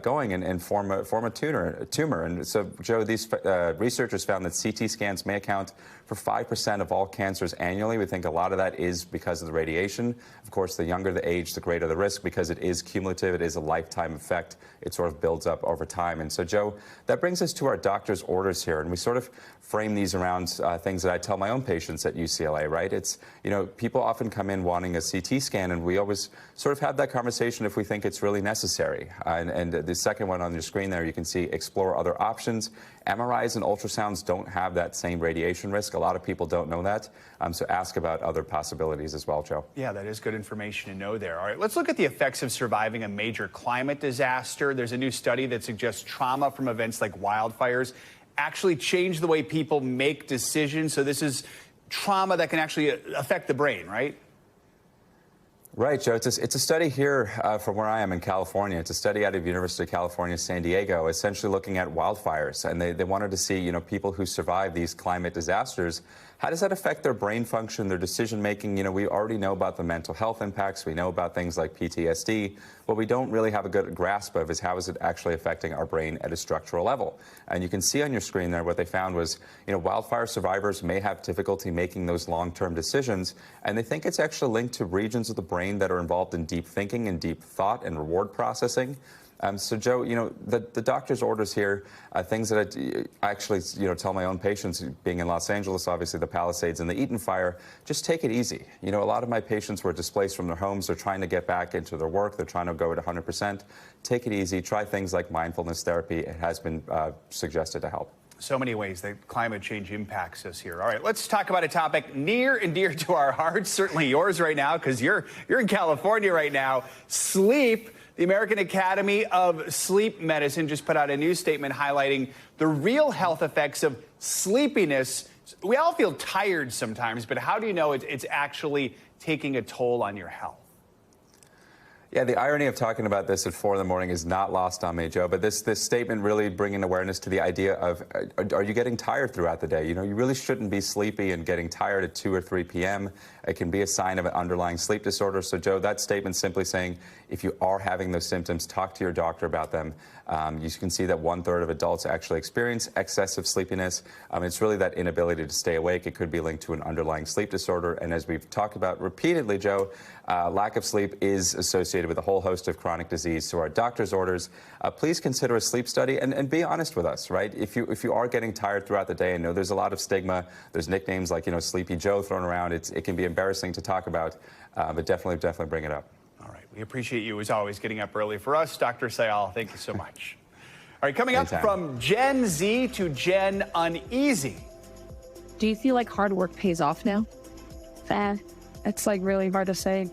going and form a tumor. And so, Joe, these researchers found that CT scans may account for 5% of all cancers annually. We think a lot of that is because of the radiation. Of course, the younger the age, the greater the risk because it is cumulative. It is a lifetime effect. It sort of builds up over time. And so, Joe, that brings us to our doctor's orders here. And we sort of frame these around things that I tell my own patients at UCLA, right? It's, people often come in wanting a CT scan, and we always sort of have that conversation if we think it's really necessary. And the second one on your screen there, you can see explore other options. MRIs and ultrasounds don't have that same radiation risk. A lot of people don't know that. So ask about other possibilities as well, Joe. Yeah, that is good information to know there. All right, let's look at the effects of surviving a major climate disaster. There's a new study that suggests trauma from events like wildfires actually change the way people make decisions. So this is trauma that can actually affect the brain, right? Right, Joe. It's a study here from where I am in California. It's a study out of University of California, San Diego, essentially looking at wildfires. And they wanted to see, people who survive these climate disasters, how does that affect their brain function, their decision making? We already know about the mental health impacts. We know about things like PTSD. What we don't really have a good grasp of is how is it actually affecting our brain at a structural level. And you can see on your screen there what they found was, wildfire survivors may have difficulty making those long-term decisions. And they think it's actually linked to regions of the brain that are involved in deep thinking and deep thought and reward processing. So, Joe, the doctor's orders here, things that I actually, tell my own patients, being in Los Angeles, obviously the Palisades and the Eaton fire, just take it easy. A lot of my patients were displaced from their homes. They're trying to get back into their work. They're trying to go at 100%. Take it easy. Try things like mindfulness therapy. It has been suggested to help. So many ways that climate change impacts us here. All right, let's talk about a topic near and dear to our hearts, certainly yours right now, because you're in California right now. Sleep. The American Academy of Sleep Medicine just put out a new statement highlighting the real health effects of sleepiness. We all feel tired sometimes, but how do you know it's actually taking a toll on your health? Yeah, the irony of talking about this at 4 in the morning is not lost on me, Joe, but this statement really bringing awareness to the idea of, are you getting tired throughout the day? You really shouldn't be sleepy, and getting tired at 2 or 3 p.m. It can be a sign of an underlying sleep disorder. So, Joe, that statement simply saying, if you are having those symptoms, talk to your doctor about them. You can see that 1/3 of adults actually experience excessive sleepiness. It's really that inability to stay awake. It could be linked to an underlying sleep disorder. And as we've talked about repeatedly, Joe, lack of sleep is associated with a whole host of chronic disease. So our doctor's orders, please consider a sleep study and be honest with us, right? If you are getting tired throughout the day, I know there's a lot of stigma. There's nicknames like, Sleepy Joe thrown around. It can be embarrassing to talk about, but definitely bring it up. All right. We appreciate you, as always, getting up early for us. Dr. Sayal, thank you so much. All right, coming up, from Gen Z to Gen Uneasy. Do you feel like hard work pays off now? It's really hard to say.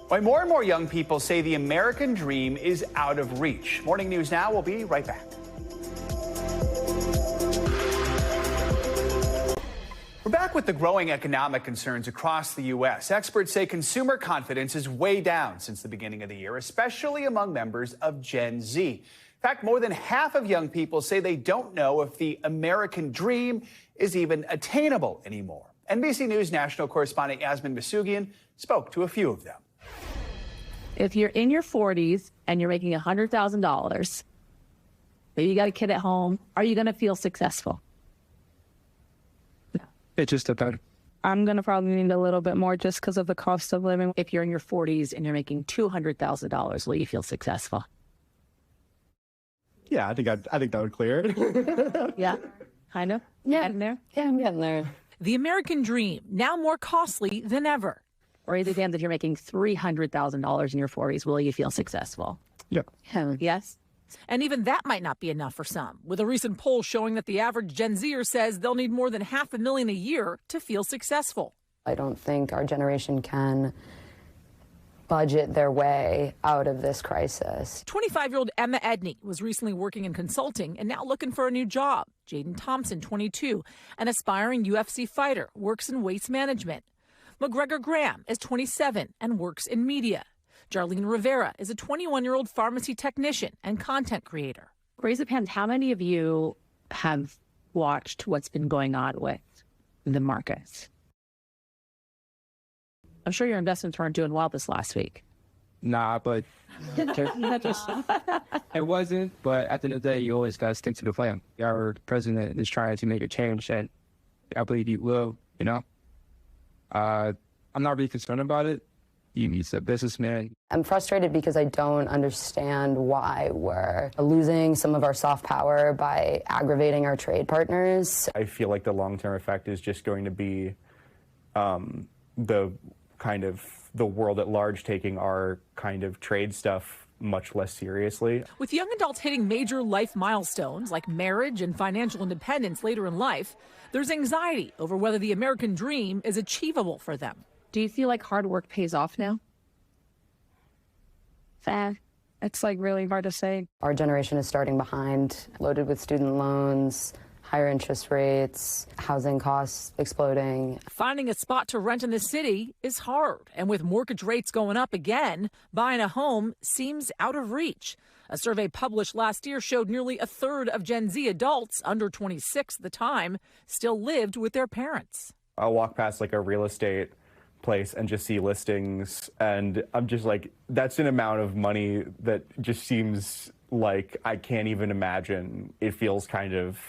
Why more and more young people say the American dream is out of reach. Morning News Now. We'll be right back. We're back with the growing economic concerns across the U.S. Experts say consumer confidence is way down since the beginning of the year, especially among members of Gen Z. In fact, more than half of young people say they don't know if the American dream is even attainable anymore. NBC News national correspondent Yasmin Masugian spoke to a few of them. If you're in your 40s and you're making $100,000, maybe you got a kid at home, are you going to feel successful? It just depends. I'm going to probably need a little bit more just because of the cost of living. If you're in your 40s and you're making $200,000, will you feel successful? Yeah, I think that would clear it. Yeah, kind of. Yeah. Getting there? Yeah, I'm getting there. The American dream, now more costly than ever. Raise your hand if you're making $300,000 in your 40s. Will you feel successful? Yeah. Yes? And even that might not be enough for some, with a recent poll showing that the average Gen Zer says they'll need more than $500,000 a year to feel successful. I don't think our generation can budget their way out of this crisis. 25-year-old Emma Edney was recently working in consulting and now looking for a new job. Jaden Thompson, 22, an aspiring UFC fighter, works in waste management. McGregor Graham is 27 and works in media. Jarlene Rivera is a 21-year-old pharmacy technician and content creator. Raise of hands, how many of you have watched what's been going on with the markets? I'm sure your investments weren't doing well this last week. Nah, but it wasn't. But at the end of the day, you always got to stick to the plan. Our president is trying to make a change, and I believe he will, I'm not really concerned about it. He's a businessman. I'm frustrated because I don't understand why we're losing some of our soft power by aggravating our trade partners. I feel like the long-term effect is just going to be the world at large taking our kind of trade stuff much less seriously. With young adults hitting major life milestones like marriage and financial independence later in life, there's anxiety over whether the American dream is achievable for them. Do you feel like hard work pays off now? It's really hard to say. Our generation is starting behind, loaded with student loans, higher interest rates, housing costs exploding. Finding a spot to rent in the city is hard. And with mortgage rates going up again, buying a home seems out of reach. A survey published last year showed nearly a third of Gen Z adults, under 26 at the time, still lived with their parents. I'll walk past like a real estate place and just see listings, and I'm just like, that's an amount of money that just seems like I can't even imagine. It feels kind of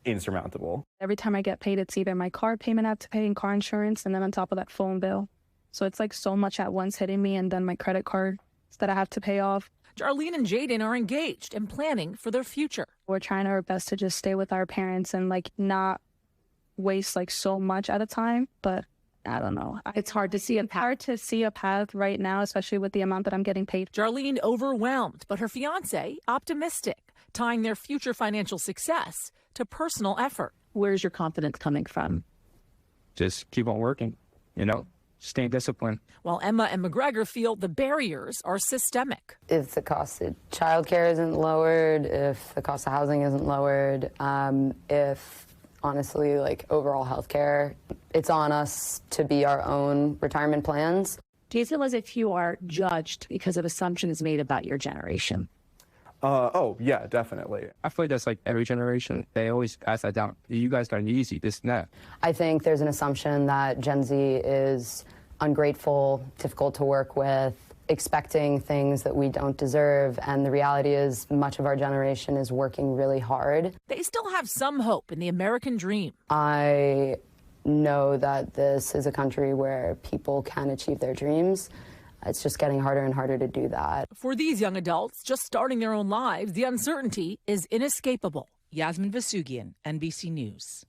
insurmountable. Every time I get paid, it's either my car payment I have to pay and car insurance, and then on top of that, phone bill. So it's like so much at once hitting me, and then my credit cards that I have to pay off. Darlene and Jaden are engaged and planning for their future. We're trying our best to just stay with our parents and like not waste like so much at a time, but I don't know. It's hard to see a path right now, especially with the amount that I'm getting paid. Darlene overwhelmed, but her fiance optimistic, tying their future financial success to personal effort. Where's your confidence coming from? Just keep on working, stay disciplined. While Emma and McGregor feel the barriers are systemic. If the cost of childcare isn't lowered, if the cost of housing isn't lowered, if honestly, like overall healthcare, it's on us to be our own retirement plans. Do you feel as if you are judged because of assumptions made about your generation? Oh, yeah, definitely. I feel like that's like every generation. They always pass that down. You guys got it easy, this and that. I think there's an assumption that Gen Z is ungrateful, difficult to work with, expecting things that we don't deserve. And the reality is much of our generation is working really hard. They still have some hope in the American dream. I know that this is a country where people can achieve their dreams. It's just getting harder and harder to do that. For these young adults just starting their own lives, the uncertainty is inescapable. Yasmin Vasugian, NBC News.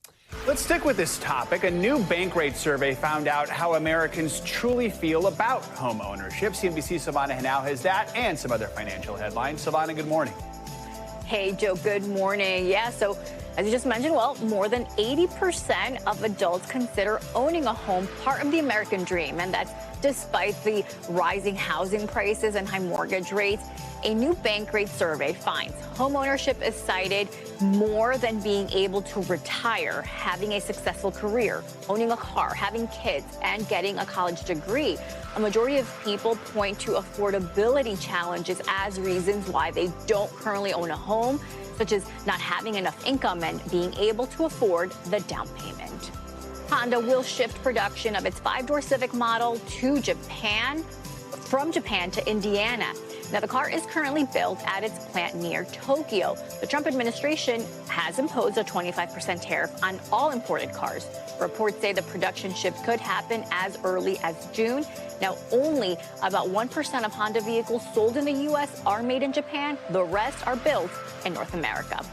Let's stick with this topic. A new Bankrate survey found out how Americans truly feel about home ownership. CNBC's Savannah Henao has that and some other financial headlines. Savannah, good morning. Hey, Joe, good morning. Yeah, so as you just mentioned, well, more than 80% of adults consider owning a home part of the American dream, and that's despite the rising housing prices and high mortgage rates. A new Bankrate survey finds homeownership is cited more than being able to retire, having a successful career, owning a car, having kids, and getting a college degree. A majority of people point to affordability challenges as reasons why they don't currently own a home, such as not having enough income and being able to afford the down payment. Honda will shift production of its 5-door Civic model to Japan, from Japan to Indiana. Now, the car is currently built at its plant near Tokyo. The Trump administration has imposed a 25% tariff on all imported cars. Reports say the production shift could happen as early as June. Now, only about 1% of Honda vehicles sold in the U.S. are made in Japan. The rest are built in North America.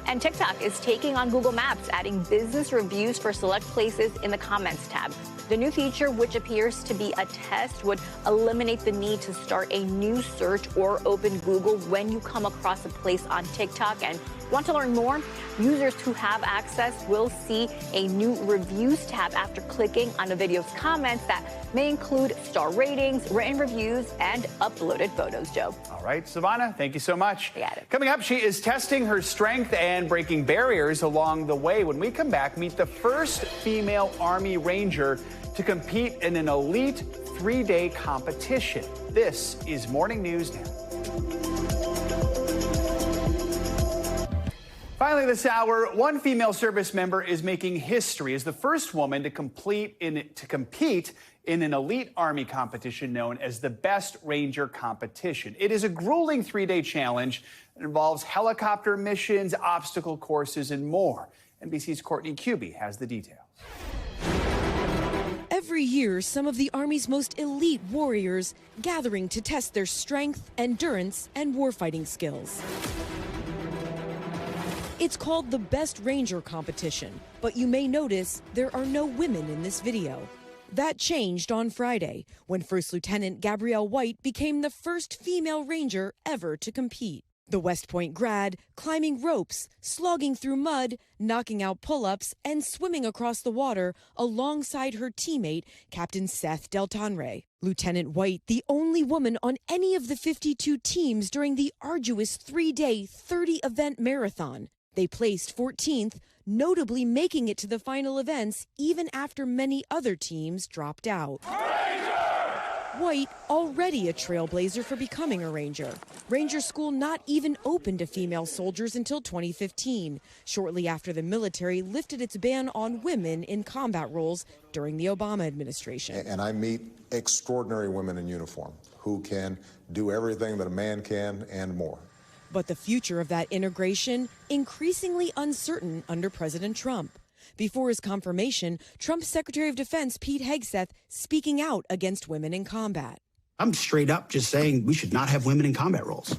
And TikTok is taking on Google Maps, adding business reviews for select places in the comments tab. The new feature, which appears to be a test, would eliminate the need to start a new search or open Google when you come across a place on TikTok. And want to learn more? Users who have access will see a new reviews tab after clicking on a video's comments that may include star ratings, written reviews, and uploaded photos, Joe. All right, Savannah, thank you so much. I got it. Coming up, she is testing her strength and breaking barriers along the way. When we come back, meet the first female Army Ranger to compete in an elite 3-day competition. This is Morning News Now. Finally this hour, one female service member is making history as the first woman to compete in an elite Army competition known as the Best Ranger Competition. It is a grueling 3-day challenge that involves helicopter missions, obstacle courses, and more. NBC's Courtney Cubie has the details. Every year, some of the Army's most elite warriors gathering to test their strength, endurance, and warfighting skills. It's called the Best Ranger Competition, but you may notice there are no women in this video. That changed on Friday, when First Lieutenant Gabrielle White became the first female Ranger ever to compete. The West Point grad climbing ropes, slogging through mud, knocking out pull-ups, and swimming across the water alongside her teammate, Captain Seth Deltonre. Lieutenant White, the only woman on any of the 52 teams during the arduous 3-day, 30-event marathon. They placed 14th, notably making it to the final events even after many other teams dropped out. White, already a trailblazer for becoming a Ranger. Ranger School not even open to female soldiers until 2015, shortly after the military lifted its ban on women in combat roles during the Obama administration. And I meet extraordinary women in uniform who can do everything that a man can and more. But the future of that integration increasingly uncertain under President Trump. Before his confirmation, Trump's Secretary of Defense Pete Hegseth speaking out against women in combat. I'm straight up just saying we should not have women in combat roles.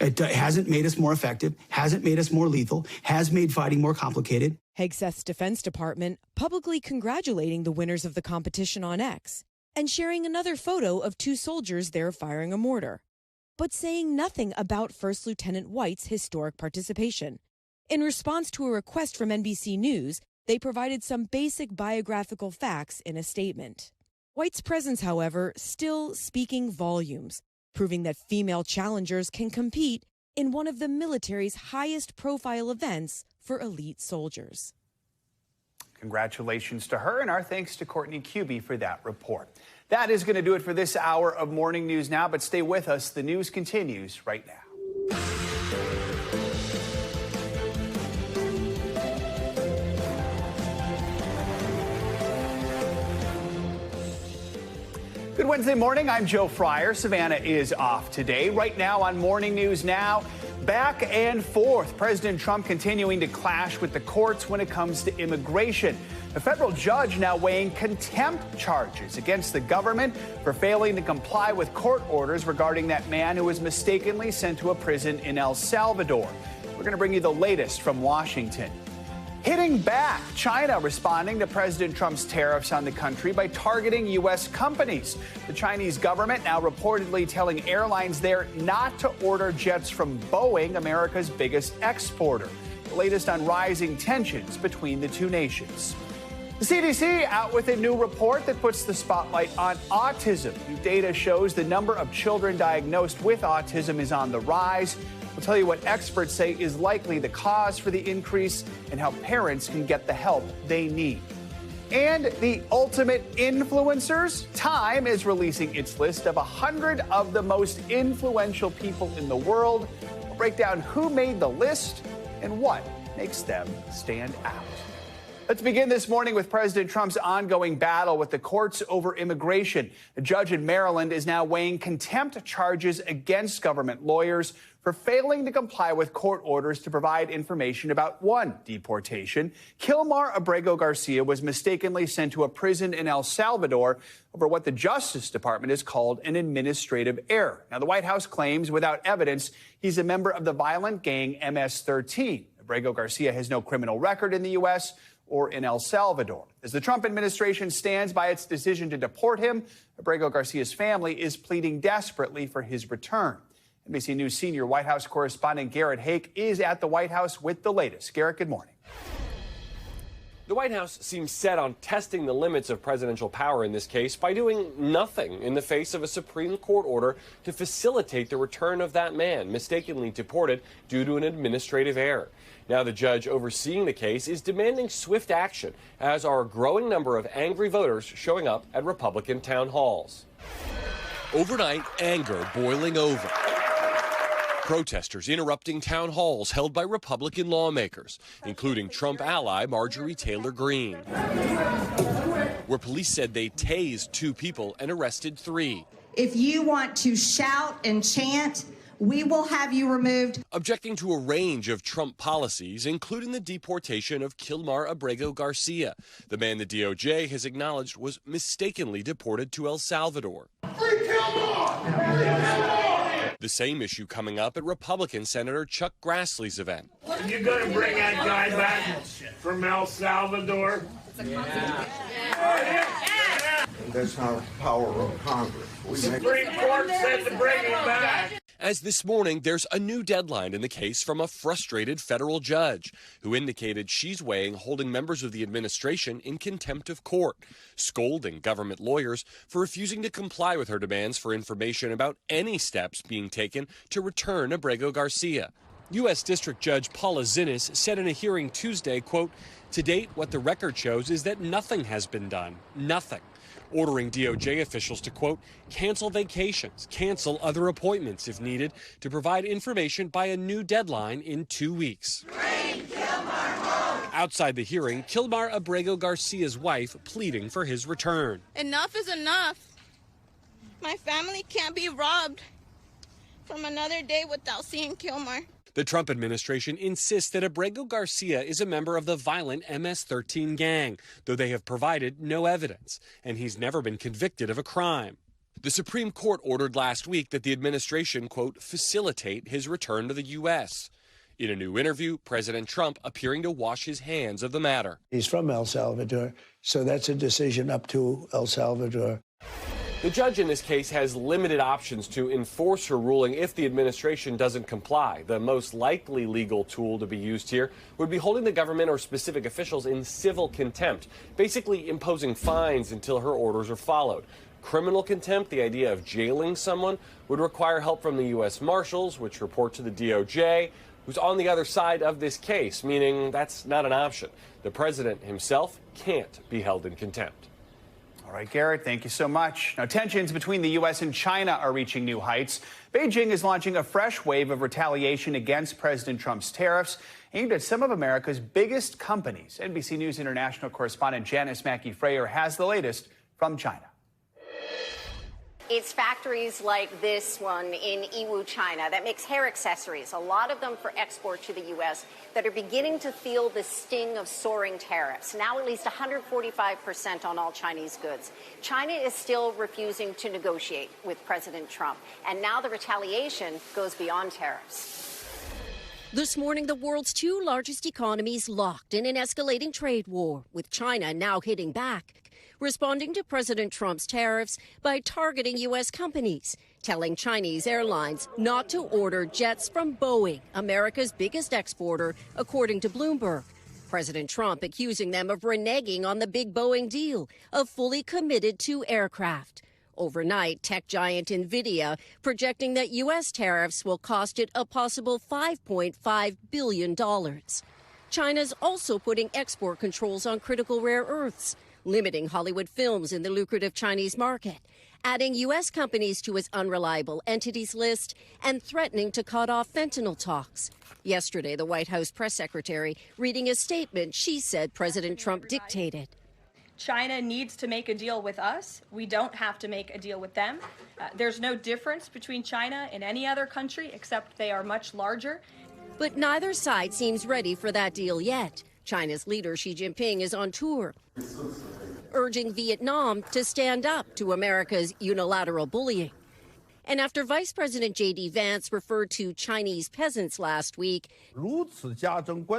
It hasn't made us more effective, hasn't made us more lethal, has made fighting more complicated. Hegseth's Defense Department publicly congratulating the winners of the competition on X and sharing another photo of two soldiers there firing a mortar, but saying nothing about First Lieutenant White's historic participation. In response to a request from NBC News, they provided some basic biographical facts in a statement. White's presence, however, still speaking volumes, proving that female challengers can compete in one of the military's highest profile events for elite soldiers. Congratulations to her, and our thanks to Courtney Cubey for that report. That is going to do it for this hour of Morning News Now, but stay with us. The news continues right now. Good Wednesday morning. I'm Joe Fryer. Savannah is off today. Right now on Morning News Now, back and forth. President Trump continuing to clash with the courts when it comes to immigration. A federal judge now weighing contempt charges against the government for failing to comply with court orders regarding that man who was mistakenly sent to a prison in El Salvador. We're going to bring you the latest from Washington. Hitting back, China responding to President Trump's tariffs on the country by targeting U.S. companies. The Chinese government now reportedly telling airlines there not to order jets from Boeing, America's biggest exporter. The latest on rising tensions between the two nations. The CDC out with a new report that puts the spotlight on autism. New data shows the number of children diagnosed with autism is on the rise. We'll tell you what experts say is likely the cause for the increase and how parents can get the help they need. And the ultimate influencers, Time is releasing its list of 100 of the most influential people in the world. We'll break down who made the list and what makes them stand out. Let's begin this morning with President Trump's ongoing battle with the courts over immigration. A judge in Maryland is now weighing contempt charges against government lawyers for failing to comply with court orders to provide information about one deportation. Kilmar Abrego Garcia was mistakenly sent to a prison in El Salvador over what the Justice Department has called an administrative error. Now, the White House claims without evidence he's a member of the violent gang MS-13. Abrego Garcia has no criminal record in the U.S. or in El Salvador. As the Trump administration stands by its decision to deport him, Abrego Garcia's family is pleading desperately for his return. NBC News senior White House correspondent Garrett Hake is at the White House with the latest. Garrett, good morning. The White House seems set on testing the limits of presidential power in this case by doing nothing in the face of a Supreme Court order to facilitate the return of that man mistakenly deported due to an administrative error. Now the judge overseeing the case is demanding swift action, as are a growing number of angry voters showing up at Republican town halls. Overnight, anger boiling over. Protesters interrupting town halls held by Republican lawmakers, including Trump ally Marjorie Taylor Greene, where police said they tased 2 people and arrested 3. If you want to shout and chant, we will have you removed. Objecting to a range of Trump policies, including the deportation of Kilmar Abrego Garcia, the man the DOJ has acknowledged was mistakenly deported to El Salvador. Free Kilmar! Free Kilmar! The same issue coming up at Republican Senator Chuck Grassley's event. Are you going to bring that guy back from El Salvador? That's not the power of Congress. The Supreme Court said to bring him back. As this morning, there's a new deadline in the case from a frustrated federal judge who indicated she's weighing holding members of the administration in contempt of court, scolding government lawyers for refusing to comply with her demands for information about any steps being taken to return Abrego Garcia. U.S. District Judge Paula Zinnes said in a hearing Tuesday, quote, "To date, what the record shows is that nothing has been done. Nothing." Ordering DOJ officials to, quote, "cancel vacations, cancel other appointments if needed, to provide information by a new deadline in 2 weeks." Bring Kilmar home. Outside the hearing, Kilmar Abrego Garcia's wife pleading for his return. Enough is enough. My family can't be robbed from another day without seeing Kilmar. The Trump administration insists that Abrego Garcia is a member of the violent MS-13 gang, though they have provided no evidence, and he's never been convicted of a crime. The Supreme Court ordered last week that the administration, quote, "facilitate his return to the U.S." In a new interview, President Trump appearing to wash his hands of the matter. He's from El Salvador, so that's a decision up to El Salvador. The judge in this case has limited options to enforce her ruling if the administration doesn't comply. The most likely legal tool to be used here would be holding the government or specific officials in civil contempt, basically imposing fines until her orders are followed. Criminal contempt, the idea of jailing someone, would require help from the U.S. Marshals, which report to the DOJ, who's on the other side of this case, meaning that's not an option. The president himself can't be held in contempt. All right, Garrett, thank you so much. Now, tensions between the U.S. and China are reaching new heights. Beijing is launching a fresh wave of retaliation against President Trump's tariffs aimed at some of America's biggest companies. NBC News international correspondent Janice Mackey-Frayer has the latest from China. It's factories like this one in Yiwu, China, that makes hair accessories, a lot of them for export to the U.S., that are beginning to feel the sting of soaring tariffs. Now at least 145% on all Chinese goods. China is still refusing to negotiate with President Trump, and now the retaliation goes beyond tariffs. This morning, the world's two largest economies locked in an escalating trade war, with China now hitting back, responding to President Trump's tariffs by targeting U.S. companies, telling Chinese airlines not to order jets from Boeing, America's biggest exporter, according to Bloomberg. President Trump accusing them of reneging on the big Boeing deal, of fully committed to aircraft. Overnight, tech giant NVIDIA projecting that U.S. tariffs will cost it a possible $5.5 billion. China's also putting export controls on critical rare earths, limiting Hollywood films in the lucrative Chinese market, adding U.S. companies to its unreliable entities list, and threatening to cut off fentanyl talks. Yesterday, the White House press secretary reading a statement she said President Trump dictated. China needs to make a deal with us. We don't have to make a deal with them. There's no difference between China and any other country, except they are much larger. But neither side seems ready for that deal yet. China's leader, Xi Jinping, is on tour, urging Vietnam to stand up to America's unilateral bullying. And after Vice President J.D. Vance referred to Chinese peasants last week,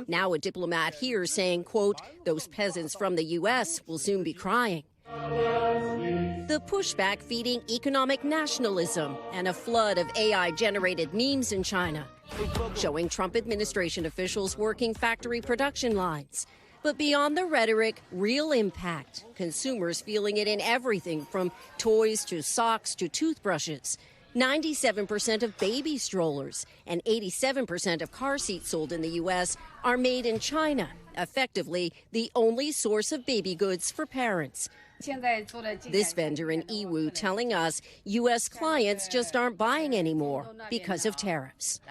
now a diplomat here saying, quote, those peasants from the U.S. will soon be crying. The pushback feeding economic nationalism and a flood of AI-generated memes in China, showing Trump administration officials working factory production lines. But beyond the rhetoric, real impact. Consumers feeling it in everything from toys to socks to toothbrushes. 97% of baby strollers and 87% of car seats sold in the U.S. are made in China, effectively the only source of baby goods for parents. This vendor in Yiwu telling us U.S. clients just aren't buying anymore because of tariffs.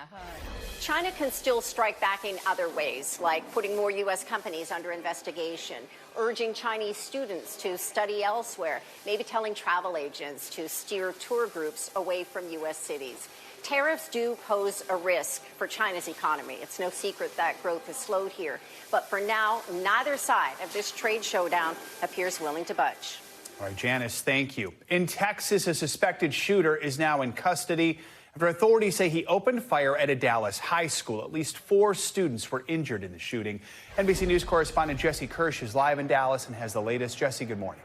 China can still strike back in other ways, like putting more U.S. companies under investigation, urging Chinese students to study elsewhere, maybe telling travel agents to steer tour groups away from U.S. cities. Tariffs do pose a risk for China's economy. It's no secret that growth has slowed here. But for now, neither side of this trade showdown appears willing to budge. All right, Janice, thank you. In Texas, a suspected shooter is now in custody after authorities say he opened fire at a Dallas high school. At least 4 students were injured in the shooting. NBC News correspondent Jesse Kirsch is live in Dallas and has the latest. Jesse, good morning.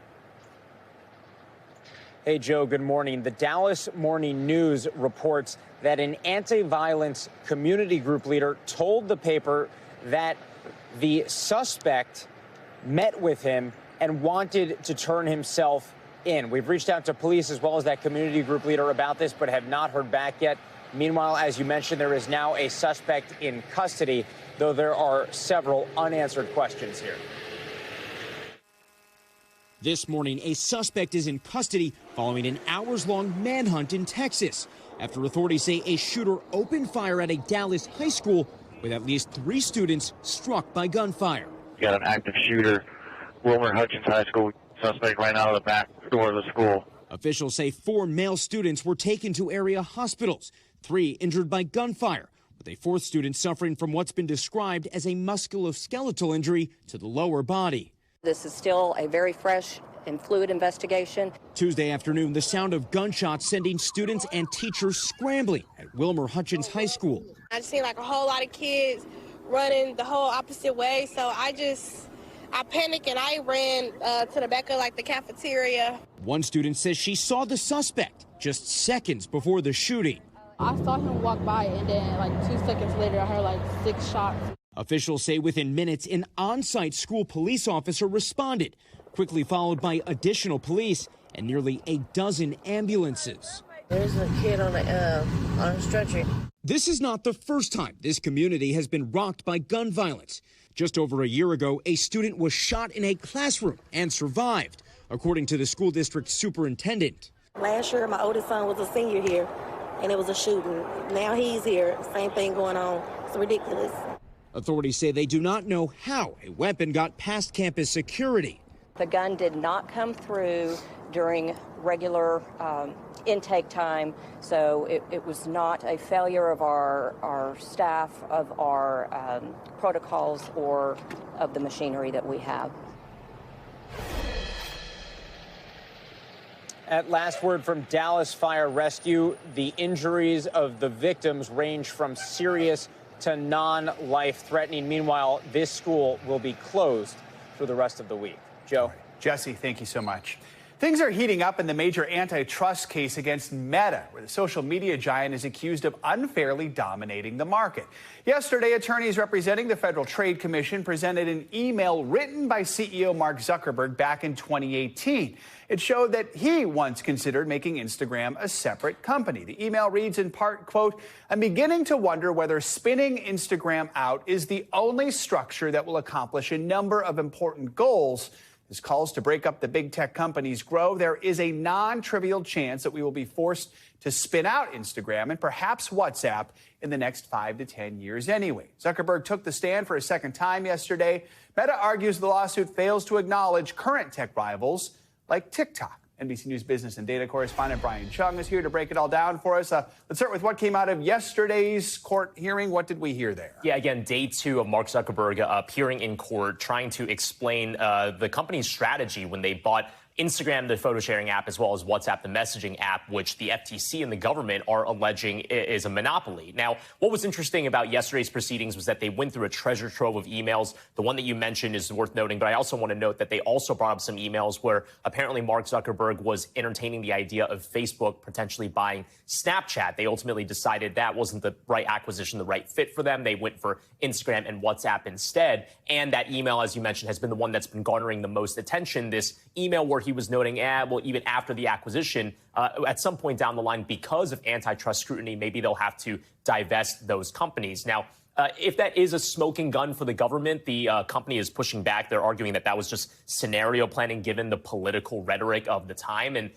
Hey, Joe, good morning. The Dallas Morning News reports that an anti-violence community group leader told the paper that the suspect met with him and wanted to turn himself in. We've reached out to police as well as that community group leader about this, but have not heard back yet. Meanwhile, as you mentioned, there is now a suspect in custody, though there are several unanswered questions here. This morning, a suspect is in custody following an hours-long manhunt in Texas after authorities say a shooter opened fire at a Dallas high school with at least 3 students struck by gunfire. You got an active shooter, Kilmar Hutchins High School. Suspect ran out of the back door of the school. Officials say 4 male students were taken to area hospitals, 3 injured by gunfire, with a 4th student suffering from what's been described as a musculoskeletal injury to the lower body. This is still a very fresh and fluid investigation. Tuesday afternoon, the sound of gunshots sending students and teachers scrambling at Kilmar Hutchins High School. I just seen like a whole lot of kids running the whole opposite way, so I panicked and I ran to the back of like the cafeteria. One student says she saw the suspect just seconds before the shooting. I saw him walk by, and then like 2 seconds later, I heard like 6 shots. Officials say within minutes, an on-site school police officer responded, quickly followed by additional police and nearly a dozen ambulances. There's a kid on a stretcher. This is not the first time this community has been rocked by gun violence. Just over a year ago, a student was shot in a classroom and survived, according to the school district superintendent. Last year, my oldest son was a senior here, and it was a shooting. Now he's here. Same thing going on. It's ridiculous. Authorities say they do not know how a weapon got past campus security. The gun did not come through during regular intake time, so it was not a failure of our staff, of our protocols, or of the machinery that we have. At last word from Dallas Fire Rescue, the injuries of the victims range from serious to non-life-threatening. Meanwhile, this school will be closed for the rest of the week. Joe. Jesse, thank you so much. Things are heating up in the major antitrust case against Meta, where the social media giant is accused of unfairly dominating the market. Yesterday, attorneys representing the Federal Trade Commission presented an email written by CEO Mark Zuckerberg back in 2018. It showed that he once considered making Instagram a separate company. The email reads in part, quote, "I'm beginning to wonder whether spinning Instagram out is the only structure that will accomplish a number of important goals. As calls to break up the big tech companies grow, there is a non-trivial chance that we will be forced to spin out Instagram and perhaps WhatsApp in the next 5 to 10 years anyway." Zuckerberg took the stand for a second time yesterday. Meta argues the lawsuit fails to acknowledge current tech rivals like TikTok. NBC News business and data correspondent Brian Chung is here to break it all down for us. Let's start with what came out of yesterday's court hearing. What did we hear there? Yeah, again, day 2 of Mark Zuckerberg appearing in court, trying to explain the company's strategy when they bought Instagram, the photo sharing app, as well as WhatsApp, the messaging app, which the FTC and the government are alleging is a monopoly. Now, what was interesting about yesterday's proceedings was that they went through a treasure trove of emails. The one that you mentioned is worth noting, but I also want to note that they also brought up some emails where apparently Mark Zuckerberg was entertaining the idea of Facebook potentially buying Snapchat. They ultimately decided that wasn't the right acquisition, the right fit for them. They went for Instagram and WhatsApp instead. And that email, as you mentioned, has been the one that's been garnering the most attention. This email where he was noting, well, even after the acquisition, at some point down the line, because of antitrust scrutiny, maybe they'll have to divest those companies. Now, if that is a smoking gun for the government, the company is pushing back. They're arguing that that was just scenario planning given the political rhetoric of the time. And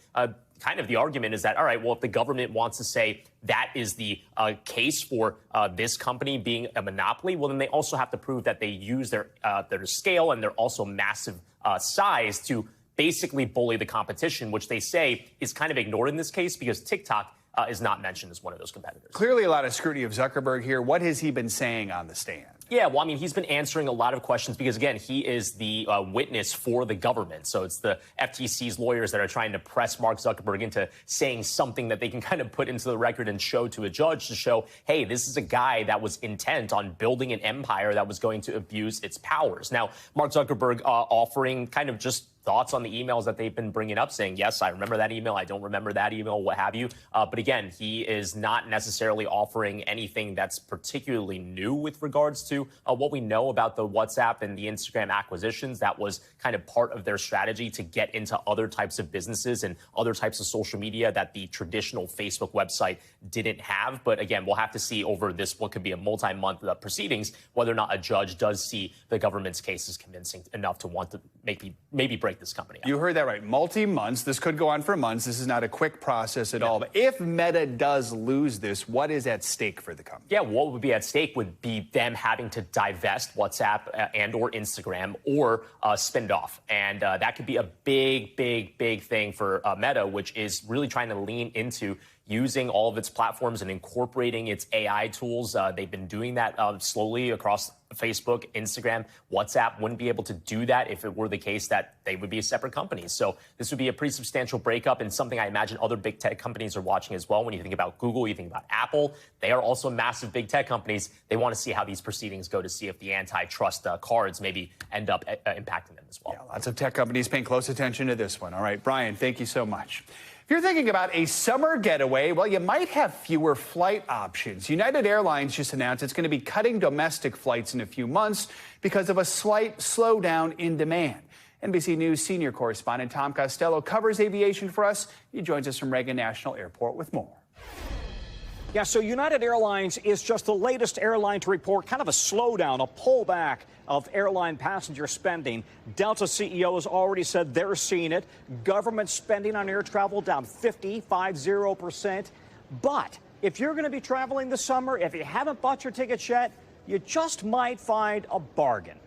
kind of the argument is that, all right, well, if the government wants to say that is the case for this company being a monopoly, well, then they also have to prove that they use their scale and their also massive size to basically bully the competition, which they say is kind of ignored in this case because TikTok is not mentioned as one of those competitors. Clearly a lot of scrutiny of Zuckerberg here. What has he been saying on the stand? Yeah, well, I mean, he's been answering a lot of questions because, again, he is the witness for the government. So it's the FTC's lawyers that are trying to press Mark Zuckerberg into saying something that they can kind of put into the record and show to a judge to show, hey, this is a guy that was intent on building an empire that was going to abuse its powers. Now, Mark Zuckerberg offering kind of just thoughts on the emails that they've been bringing up, saying, yes, I remember that email, I don't remember that email, what have you. But again, he is not necessarily offering anything that's particularly new with regards to what we know about the WhatsApp and the Instagram acquisitions. That was kind of part of their strategy to get into other types of businesses and other types of social media that the traditional Facebook website didn't have. But again, we'll have to see over this, what could be a multi-month proceedings, whether or not a judge does see the government's case is convincing enough to want to maybe break this company up. You heard that right. Multi-months. This could go on for months. This is not a quick process at all. But if Meta does lose this, what is at stake for the company? Yeah, what would be at stake would be them having to divest WhatsApp and or Instagram or spin it off. And that could be a big thing for Meta, which is really trying to lean into using all of its platforms and incorporating its AI tools. They've been doing that slowly across Facebook, Instagram. WhatsApp wouldn't be able to do that if it were the case that they would be a separate company. So this would be a pretty substantial breakup and something I imagine other big tech companies are watching as well. When you think about Google, you think about Apple. They are also massive big tech companies. They want to see how these proceedings go to see if the antitrust cards maybe end up impacting them as well. Yeah, lots of tech companies paying close attention to this one. All right, Brian, thank you so much. If you're thinking about a summer getaway, well, you might have fewer flight options. United Airlines just announced it's going to be cutting domestic flights in a few months because of a slight slowdown in demand. NBC News senior correspondent Tom Costello covers aviation for us. He joins us from Reagan National Airport with more. Yeah, so United Airlines is just the latest airline to report kind of a slowdown, a pullback of airline passenger spending. Delta CEO has already said they're seeing it. Government spending on air travel down 50%. But if you're going to be traveling this summer, if you haven't bought your tickets yet, you just might find a bargain.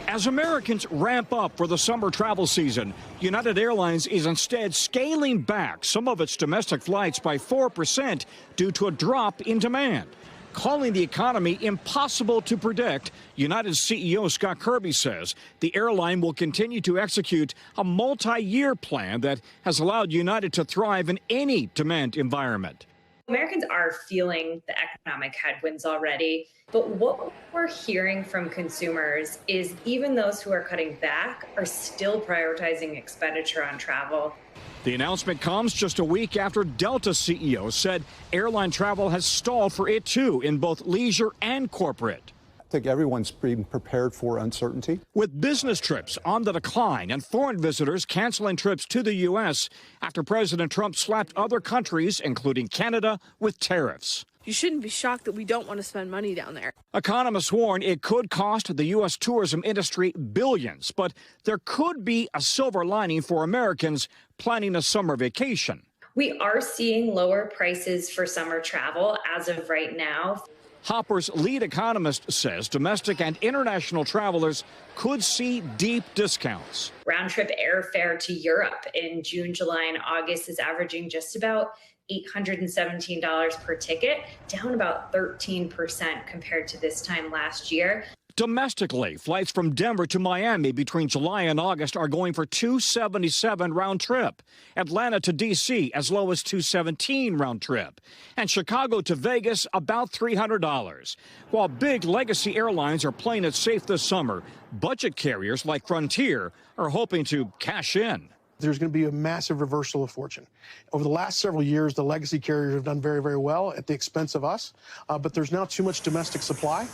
As Americans ramp up for the summer travel season, United Airlines is instead scaling back some of its domestic flights by 4% due to a drop in demand. Calling the economy impossible to predict, United CEO Scott Kirby says the airline will continue to execute a multi-year plan that has allowed United to thrive in any demand environment. Americans are feeling the economic headwinds already, but what we're hearing from consumers is even those who are cutting back are still prioritizing expenditure on travel. The announcement comes just a week after Delta CEO said airline travel has stalled for it too in both leisure and corporate. I think everyone's being prepared for uncertainty. With business trips on the decline and foreign visitors canceling trips to the U.S. after President Trump slapped other countries, including Canada, with tariffs. You shouldn't be shocked that we don't want to spend money down there. Economists warn it could cost the U.S. tourism industry billions, but there could be a silver lining for Americans planning a summer vacation. We are seeing lower prices for summer travel as of right now. Hopper's lead economist says domestic and international travelers could see deep discounts. Round-trip airfare to Europe in June, July, and August is averaging just about $817 per ticket, down about 13% compared to this time last year. Domestically, flights from Denver to Miami between July and August are going for $277 round trip. Atlanta to D.C. as low as $217 round trip. And Chicago to Vegas about $300. While big legacy airlines are playing it safe this summer, budget carriers like Frontier are hoping to cash in. There's going to be a massive reversal of fortune. Over the last several years, the legacy carriers have done very, very well at the expense of us, but there's now too much domestic supply.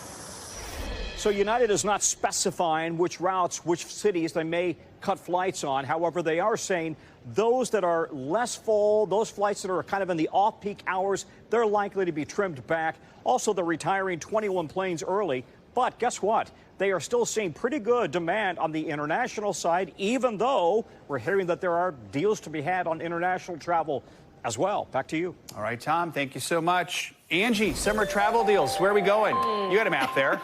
So United is not specifying which routes, which cities they may cut flights on. However, they are saying those that are less full, those flights that are kind of in the off-peak hours, they're likely to be trimmed back. Also, they're retiring 21 planes early. But guess what? They are still seeing pretty good demand on the international side, even though we're hearing that there are deals to be had on international travel as well. Back to you. All right, Tom, thank you so much. Angie, summer travel deals. Where are we going? You got a map there.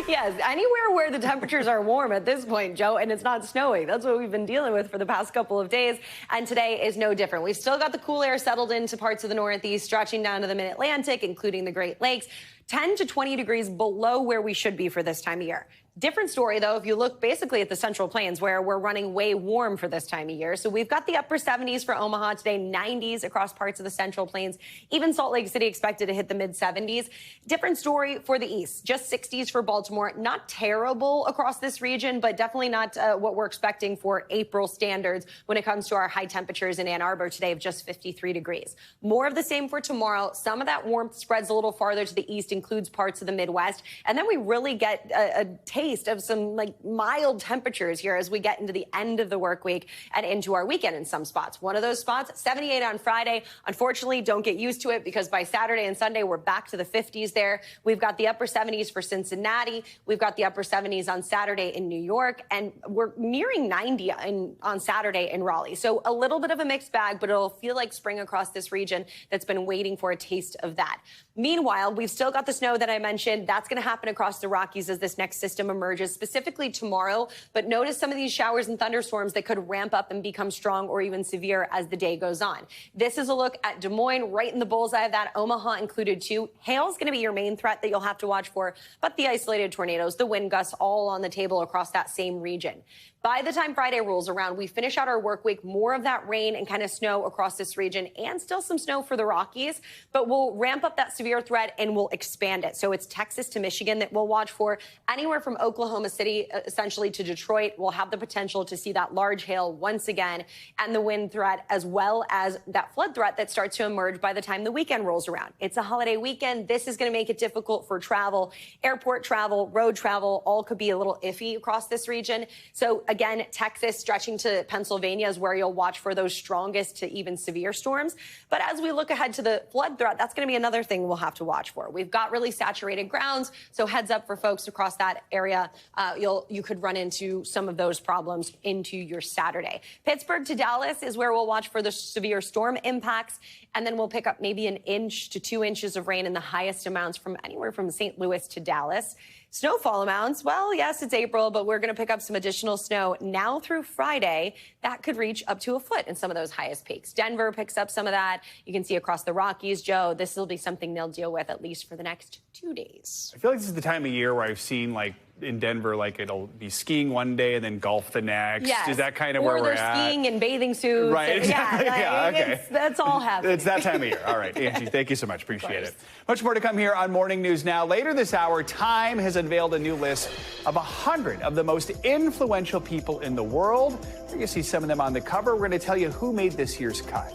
Yes, anywhere where the temperatures are warm at this point, Joe, and it's not snowing. That's what we've been dealing with for the past couple of days, and today is no different. We've still got the cool air settled into parts of the Northeast, stretching down to the Mid-Atlantic, including the Great Lakes. 10 to 20 degrees below where we should be for this time of year. Different story, though, if you look basically at the Central Plains, where we're running way warm for this time of year. So we've got the upper 70s for Omaha today, 90s across parts of the Central Plains. Even Salt Lake City expected to hit the mid-70s. Different story for the East. Just 60s for Baltimore. Not terrible across this region, but definitely not what we're expecting for April standards when it comes to our high temperatures in Ann Arbor today of just 53 degrees. More of the same for tomorrow. Some of that warmth spreads a little farther to the east, includes parts of the Midwest. And then we really get a taste of some mild temperatures here as we get into the end of the work week and into our weekend in some spots. One of those spots, 78 on Friday. Unfortunately, don't get used to it because by Saturday and Sunday, we're back to the 50s there. We've got the upper 70s for Cincinnati. We've got the upper 70s on Saturday in New York, and we're nearing 90 on Saturday in Raleigh. So a little bit of a mixed bag, but it'll feel like spring across this region that's been waiting for a taste of that. Meanwhile, we've still got the snow that I mentioned. That's going to happen across the Rockies as this next system emerges, specifically tomorrow. But notice some of these showers and thunderstorms that could ramp up and become strong or even severe as the day goes on. This is a look at Des Moines, right in the bullseye of that. Omaha included too. Hail is going to be your main threat that you'll have to watch for, but the isolated tornadoes, the wind gusts, all on the table across that same region. By the time Friday rolls around, we finish out our work week, more of that rain and kind of snow across this region, and still some snow for the Rockies, but we'll ramp up that severe threat and we'll expand it. So it's Texas to Michigan that we'll watch for. Anywhere from Oklahoma City, essentially, to Detroit, we'll have the potential to see that large hail once again, and the wind threat, as well as that flood threat that starts to emerge by the time the weekend rolls around. It's a holiday weekend. This is going to make it difficult for travel. Airport travel, road travel, all could be a little iffy across this region. So again, Texas stretching to Pennsylvania is where you'll watch for those strongest to even severe storms. But as we look ahead to the flood threat, that's going to be another thing we'll have to watch for. We've got really saturated grounds, so heads up for folks across that area. You could run into some of those problems into your Saturday. Pittsburgh to Dallas is where we'll watch for the severe storm impacts, and then we'll pick up maybe 1 inch to 2 inches of rain in the highest amounts from anywhere from St. Louis to Dallas. Snowfall amounts, well, yes, it's April, but we're going to pick up some additional snow now through Friday. That could reach up to a foot in some of those highest peaks. Denver picks up some of that. You can see across the Rockies, Joe, this will be something they'll deal with at least for the next 2 days. I feel like this is the time of year where I've seen, like, in Denver, like, it'll be skiing one day and then golf the next. Yes. Is that kind of where we're at? Or they're skiing in bathing suits. Right, exactly. Yeah, okay. That's all happening. It's that time of year. All right, Angie, thank you so much. Appreciate it. Much more to come here on Morning News Now. Later this hour, Time has unveiled a new list of 100 of the most influential people in the world. We're going to see some of them on the cover. We're going to tell you who made this year's cut.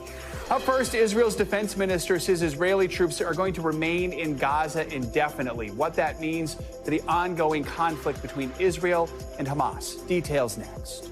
Up first, Israel's defense minister says Israeli troops are going to remain in Gaza indefinitely. What that means for the ongoing conflict between Israel and Hamas. Details next.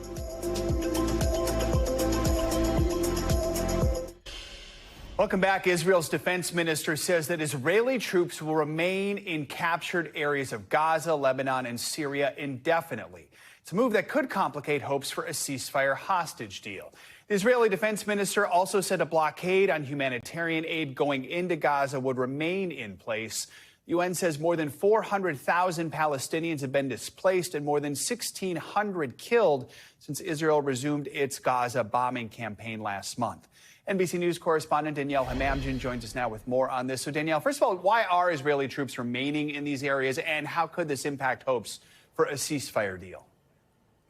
Welcome back. Israel's defense minister says that Israeli troops will remain in captured areas of Gaza, Lebanon, and Syria indefinitely. It's a move that could complicate hopes for a ceasefire hostage deal. The Israeli defense minister also said a blockade on humanitarian aid going into Gaza would remain in place. The UN says more than 400,000 Palestinians have been displaced and more than 1,600 killed since Israel resumed its Gaza bombing campaign last month. NBC News correspondent Danielle Hamamdin joins us now with more on this. So, Danielle, first of all, why are Israeli troops remaining in these areas, and how could this impact hopes for a ceasefire deal?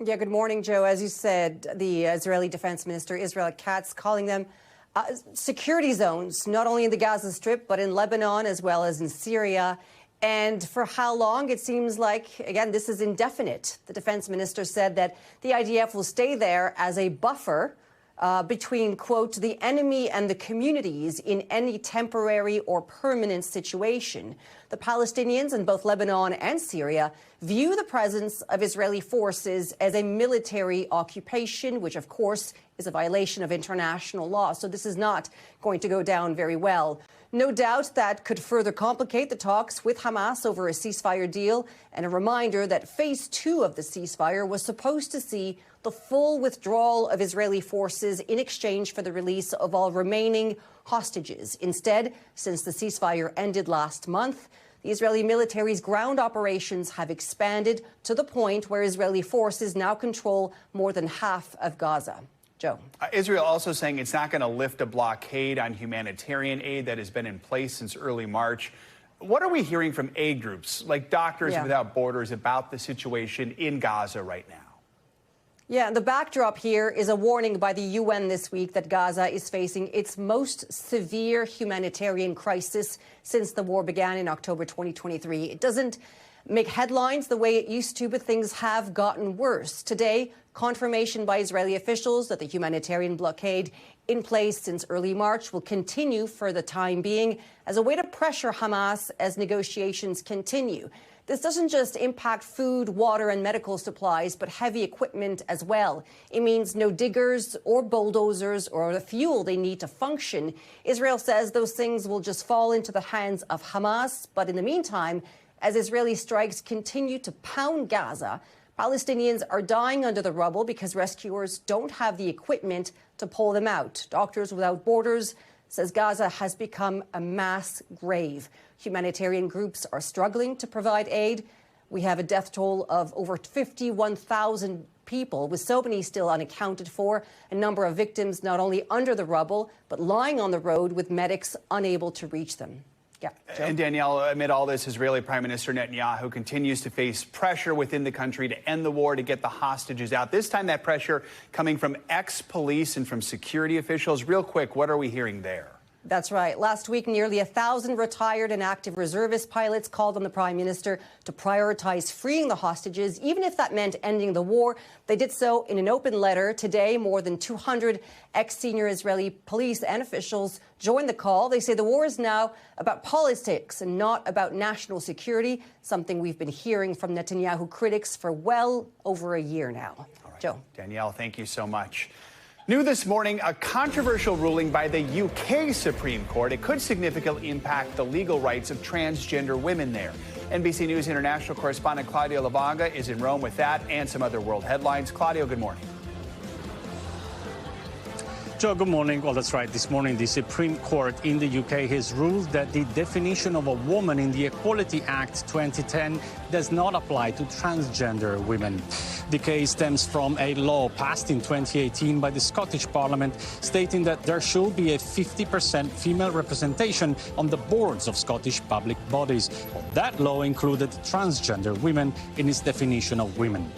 Yeah, good morning, Joe. As you said, the Israeli Defense Minister, Israel Katz, calling them security zones, not only in the Gaza Strip, but in Lebanon as well as in Syria. And for how long? It seems like, again, this is indefinite. The defense minister said that the IDF will stay there as a buffer between, quote, the enemy and the communities in any temporary or permanent situation. The Palestinians in both Lebanon and Syria view the presence of Israeli forces as a military occupation, which, of course, is a violation of international law. So this is not going to go down very well. No doubt that could further complicate the talks with Hamas over a ceasefire deal. And a reminder that phase 2 of the ceasefire was supposed to see the full withdrawal of Israeli forces in exchange for the release of all remaining hostages. Instead, since the ceasefire ended last month, the Israeli military's ground operations have expanded to the point where Israeli forces now control more than half of Gaza. Joe. Israel also saying it's not going to lift a blockade on humanitarian aid that has been in place since early March. what are we hearing from aid groups like Doctors Yeah. Without Borders about the situation in Gaza right now? Yeah, the backdrop here is a warning by the UN this week that Gaza is facing its most severe humanitarian crisis since the war began in October 2023. It doesn't make headlines the way it used to, but things have gotten worse. Today, confirmation by Israeli officials that the humanitarian blockade in place since early March will continue for the time being as a way to pressure Hamas as negotiations continue. This doesn't just impact food, water, and medical supplies, but heavy equipment as well. It means no diggers or bulldozers or the fuel they need to function. Israel says those things will just fall into the hands of Hamas. But in the meantime, as Israeli strikes continue to pound Gaza, Palestinians are dying under the rubble because rescuers don't have the equipment to pull them out. Doctors Without Borders says Gaza has become a mass grave. Humanitarian groups are struggling to provide aid. We have a death toll of over 51,000 people, with so many still unaccounted for, a number of victims not only under the rubble, but lying on the road with medics unable to reach them. Yeah, Joe? And Danielle, amid all this, Israeli Prime Minister Netanyahu continues to face pressure within the country to end the war, to get the hostages out. This time, that pressure coming from ex-police and from security officials. Real quick, what are we hearing there? That's right. Last week, nearly 1,000 retired and active reservist pilots called on the Prime Minister to prioritize freeing the hostages, even if that meant ending the war. They did so in an open letter. Today, more than 200 ex-senior Israeli police and officials joined the call. They say the war is now about politics and not about national security, something we've been hearing from Netanyahu critics for well over a year now. All right. Joe. Danielle, thank you so much. New this morning, a controversial ruling by the UK Supreme Court. It could significantly impact the legal rights of transgender women there. NBC News international correspondent Claudio Lavaga is in Rome with that and some other world headlines. Claudio, good morning. Joe, good morning. Well, that's right. This morning, the Supreme Court in the UK has ruled that the definition of a woman in the Equality Act 2010 does not apply to transgender women. The case stems from a law passed in 2018 by the Scottish Parliament stating that there should be a 50% female representation on the boards of Scottish public bodies. Well, that law included transgender women in its definition of women.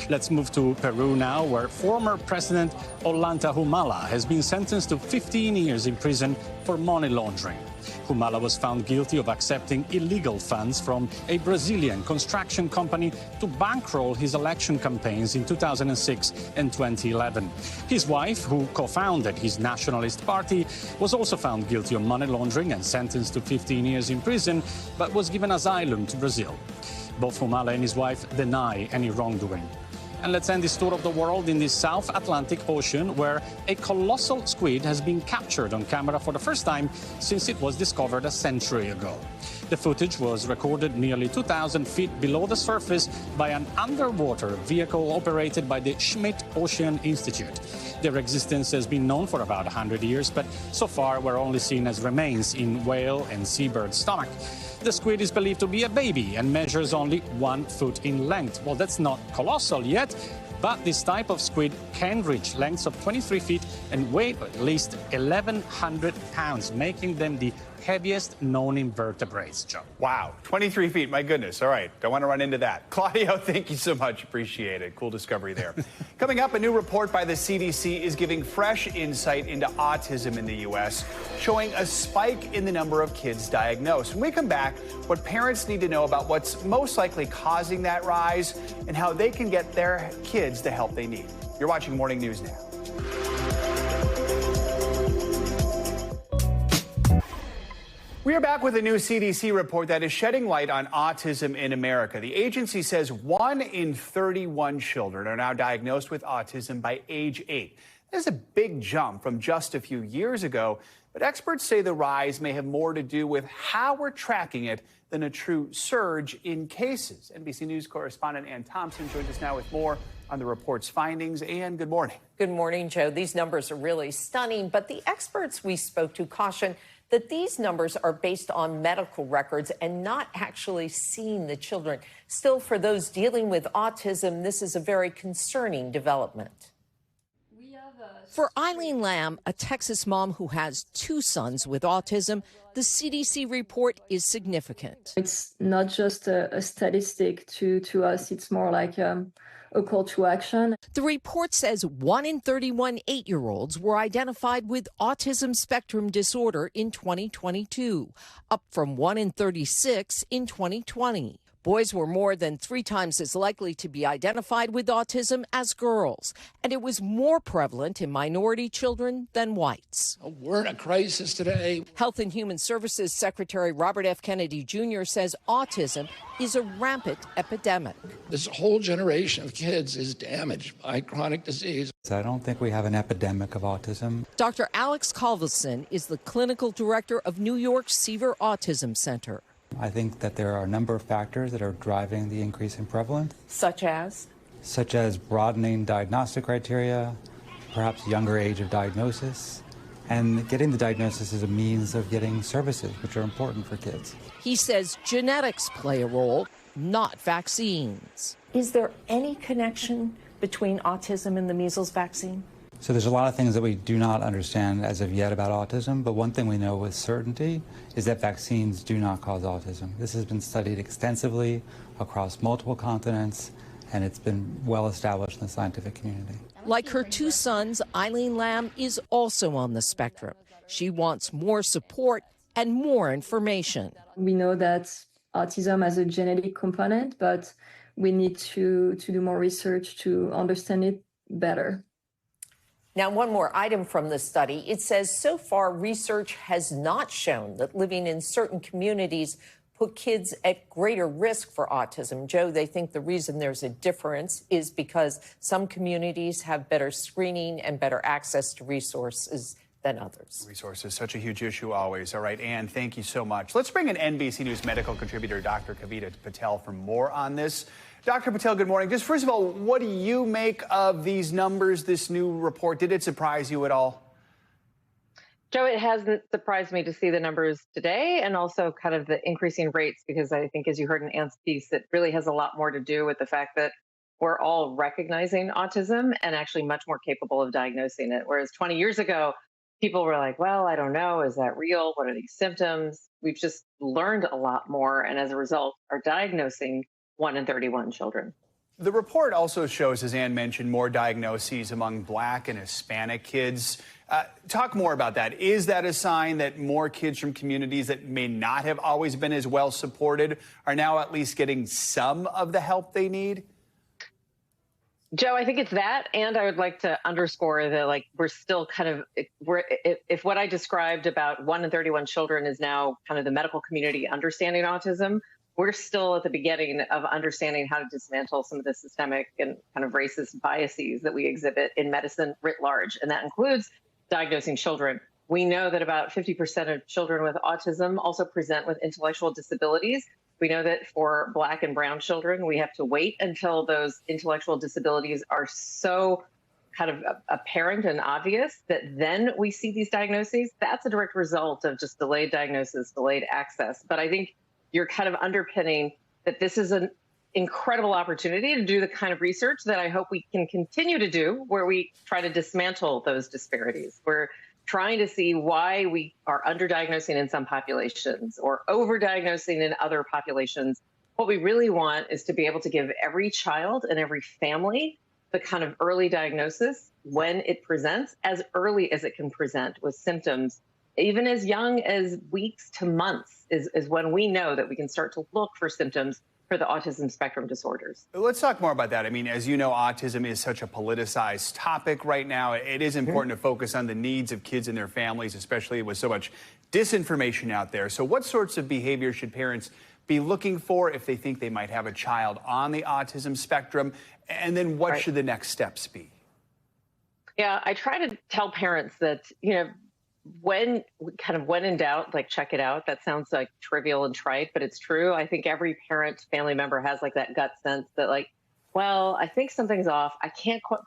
Let's move to Peru now, where former President Ollanta Humala has been sentenced to 15 years in prison for money laundering. Humala was found guilty of accepting illegal funds from a Brazilian construction company to bankroll his election campaigns in 2006 and 2011. His wife, who co-founded his nationalist party, was also found guilty of money laundering and sentenced to 15 years in prison, but was given asylum to Brazil. Both Humala and his wife deny any wrongdoing. And let's end this tour of the world in the South Atlantic Ocean, where a colossal squid has been captured on camera for the first time since it was discovered a century ago. The footage was recorded nearly 2,000 feet below the surface by an underwater vehicle operated by the Schmidt Ocean Institute. Their existence has been known for about 100 years, but so far were only seen as remains in whale and seabird stomach. The squid is believed to be a baby and measures only 1 foot in length. Well, that's not colossal yet, but this type of squid can reach lengths of 23 feet and weigh at least 1,100 pounds, making them the heaviest known invertebrates, Joe. Wow, 23 feet, my goodness. All right, don't want to run into that. Claudio, thank you so much. Appreciate it. Cool discovery there. Coming up, a new report by the CDC is giving fresh insight into autism in the U.S., showing a spike in the number of kids diagnosed. When we come back, what parents need to know about what's most likely causing that rise and how they can get their kids the help they need. You're watching Morning News Now. We are back with a new CDC report that is shedding light on autism in America. The agency says 1 in 31 children are now diagnosed with autism by age 8. This is a big jump from just a few years ago, but experts say the rise may have more to do with how we're tracking it than a true surge in cases. NBC News correspondent Ann Thompson joins us now with more on the report's findings. Ann, good morning. Good morning, Joe. These numbers are really stunning, but the experts we spoke to caution that these numbers are based on medical records and not actually seeing the children. Still, for those dealing with autism, this is a very concerning development. We are For Eileen Lamb, a Texas mom who has 2 sons with autism, the CDC report is significant. It's not just a statistic to us, it's more like a call to action. The report says 1 in 31 8-year-olds were identified with autism spectrum disorder in 2022, up from 1 in 36 in 2020. Boys were more than 3 times as likely to be identified with autism as girls, and it was more prevalent in minority children than whites. We're in a crisis today. Health and Human Services Secretary Robert F. Kennedy Jr. says autism is a rampant epidemic. This whole generation of kids is damaged by chronic disease. I don't think we have an epidemic of autism. Dr. Alex Calvison is the clinical director of New York's Seaver Autism Center. I think that there are a number of factors that are driving the increase in prevalence. Such as? Such as broadening diagnostic criteria, perhaps younger age of diagnosis, and getting the diagnosis is a means of getting services, which are important for kids. He says genetics play a role, not vaccines. Is there any connection between autism and the measles vaccine? So there's a lot of things that we do not understand as of yet about autism, but one thing we know with certainty is that vaccines do not cause autism. This has been studied extensively across multiple continents, and it's been well established in the scientific community. Like her 2 sons, Eileen Lamb is also on the spectrum. She wants more support and more information. We know that autism has a genetic component, but we need to do more research to understand it better. Now, one more item from the study. It says so far research has not shown that living in certain communities put kids at greater risk for autism. Joe, they think the reason there's a difference is because some communities have better screening and better access to resources than others. Resources, such a huge issue always. All right, Ann, thank you so much. Let's bring in NBC News medical contributor Dr. Kavita Patel for more on this. Dr. Patel, good morning. Just first of all, what do you make of these numbers, this new report? Did it surprise you at all? Joe, it hasn't surprised me to see the numbers today and also kind of the increasing rates, because I think, as you heard in Ann's piece, it really has a lot more to do with the fact that we're all recognizing autism and actually much more capable of diagnosing it. Whereas 20 years ago, people were like, well, I don't know. Is that real? What are these symptoms? We've just learned a lot more, and as a result, are diagnosing 1 in 31 children. The report also shows, as Ann mentioned, more diagnoses among Black and Hispanic kids. Talk more about that. Is that a sign that more kids from communities that may not have always been as well supported are now at least getting some of the help they need? Joe, I think it's that. And I would like to underscore that, we're still if what I described about 1 in 31 children is now kind of the medical community understanding autism, we're still at the beginning of understanding how to dismantle some of the systemic and kind of racist biases that we exhibit in medicine writ large. And that includes diagnosing children. We know that about 50% of children with autism also present with intellectual disabilities. We know that for Black and brown children, we have to wait until those intellectual disabilities are so kind of apparent and obvious that then we see these diagnoses. That's a direct result of just delayed diagnosis, delayed access. But I think you're kind of underpinning that this is an incredible opportunity to do the kind of research that I hope we can continue to do, where we try to dismantle those disparities. We're trying to see why we are underdiagnosing in some populations or overdiagnosing in other populations. What we really want is to be able to give every child and every family the kind of early diagnosis when it presents, as early as it can present, with symptoms even as young as weeks to months is when we know that we can start to look for symptoms for the autism spectrum disorders. Let's talk more about that. I mean, as you know, autism is such a politicized topic right now. It is important to focus on the needs of kids and their families, especially with so much disinformation out there. So what sorts of behavior should parents be looking for if they think they might have a child on the autism spectrum? And then what should the next steps be? Yeah, I try to tell parents that, when in doubt, check it out. That sounds like trivial and trite, but it's true. I think every parent, family member has that gut sense that well, I think something's off. I can't quite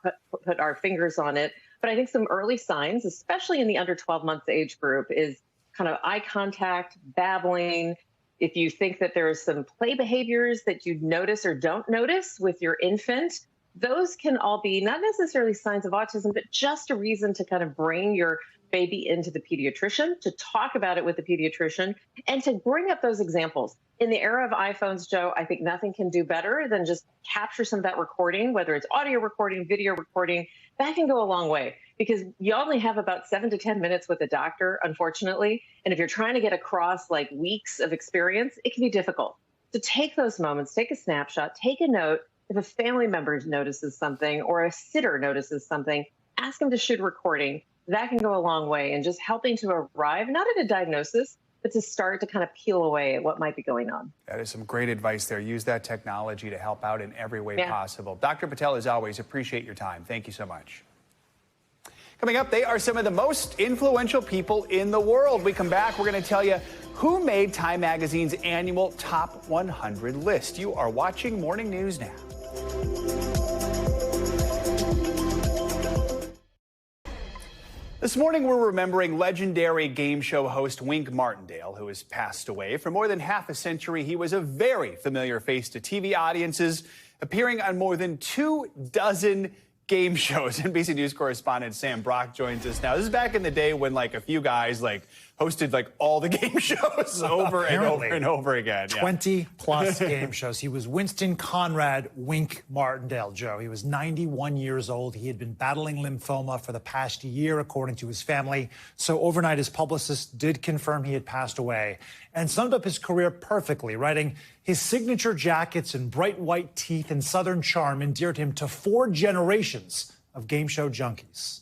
put our fingers on it, but I think some early signs, especially in the under 12 months age group, is kind of eye contact, babbling. If you think that there are some play behaviors that you notice or don't notice with your infant, those can all be not necessarily signs of autism, but just a reason to kind of bring your baby into the pediatrician, to talk about it with the pediatrician, and to bring up those examples. In the era of iPhones, Joe, I think nothing can do better than just capture some of that recording, whether it's audio recording, video recording. That can go a long way because you only have about 7 to 10 minutes with a doctor, unfortunately. And if you're trying to get across like weeks of experience, it can be difficult. So take those moments, take a snapshot, take a note. If a family member notices something or a sitter notices something, ask them to shoot a recording. That can go a long way in just helping to arrive, not at a diagnosis, but to start to kind of peel away at what might be going on. That is some great advice there. Use that technology to help out in every way possible. Dr. Patel, as always, appreciate your time. Thank you so much. Coming up, they are some of the most influential people in the world. We come back, we're going to tell you who made Time Magazine's annual Top 100 list. You are watching Morning News Now. This morning, we're remembering legendary game show host Wink Martindale, who has passed away. For more than half a century, he was a very familiar face to TV audiences, appearing on more than 24 game shows. NBC News correspondent Sam Brock joins us now. This is back in the day when a few guys hosted all the game shows over and over and over again. 20 plus game shows. He was Winston Conrad Wink Martindale, Joe. He was 91 years old. He had been battling lymphoma for the past year, according to his family. So overnight, his publicist did confirm he had passed away and summed up his career perfectly, writing, his signature jackets and bright white teeth and Southern charm endeared him to 4 generations of game show junkies.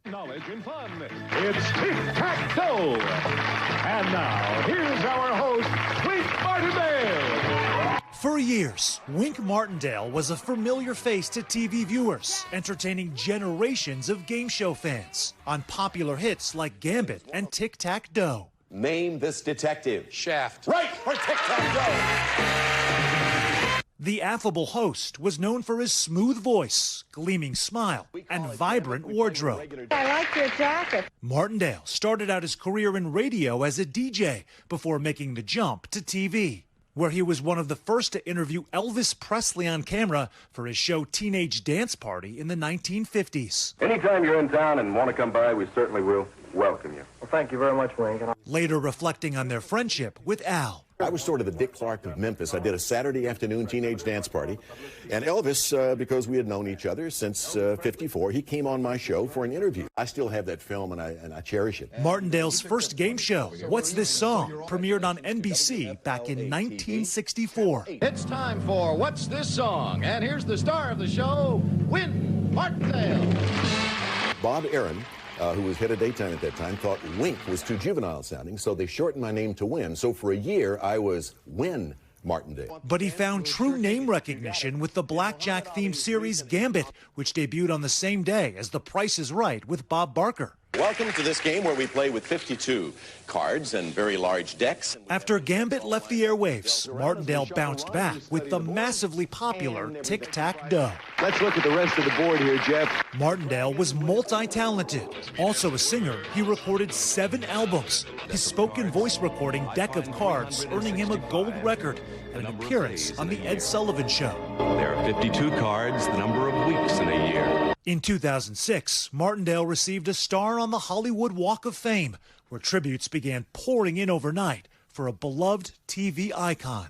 Knowledge and fun. It's tic-tac-toe. And now, here's our host, Wink Martindale. For years, Wink Martindale was a familiar face to TV viewers, entertaining generations of game show fans on popular hits like Gambit and Tic-Tac-Toe. Name this detective. Shaft. Right, for Tic-Tac-Toe. The affable host was known for his smooth voice, gleaming smile, and vibrant wardrobe. I like your jacket. Martindale started out his career in radio as a DJ before making the jump to TV, where he was one of the first to interview Elvis Presley on camera for his show Teenage Dance Party in the 1950s. Anytime you're in town and want to come by, we certainly will welcome you. Well, thank you very much, Wink. Later reflecting on their friendship with Al. I was sort of the Dick Clark of Memphis. I did a Saturday afternoon teenage dance party. And Elvis, because we had known each other since '54, he came on my show for an interview. I still have that film, and I cherish it. Martindale's first game show, What's This Song?, premiered on NBC back in 1964. It's time for What's This Song? And here's the star of the show, Wink Martindale. Bob Aaron, who was head of daytime at that time, thought Wink was too juvenile sounding, so they shortened my name to Win. So for a year, I was Win Martindale. But he found true name recognition with the blackjack-themed series Gambit, which debuted on the same day as The Price is Right with Bob Barker. Welcome to this game where we play with 52 cards and very large decks. After Gambit left the airwaves, Martindale bounced back with the massively popular Tic-Tac-Toe. Let's look at the rest of the board here, Jeff. Martindale was multi-talented. Also a singer, he recorded 7 albums. His spoken voice recording, Deck of Cards, earning him a gold record and an appearance on The Ed Sullivan Show. There are 52 cards, the number of weeks in a year. In 2006, Martindale received a star on the Hollywood Walk of Fame, where tributes began pouring in overnight for a beloved TV icon.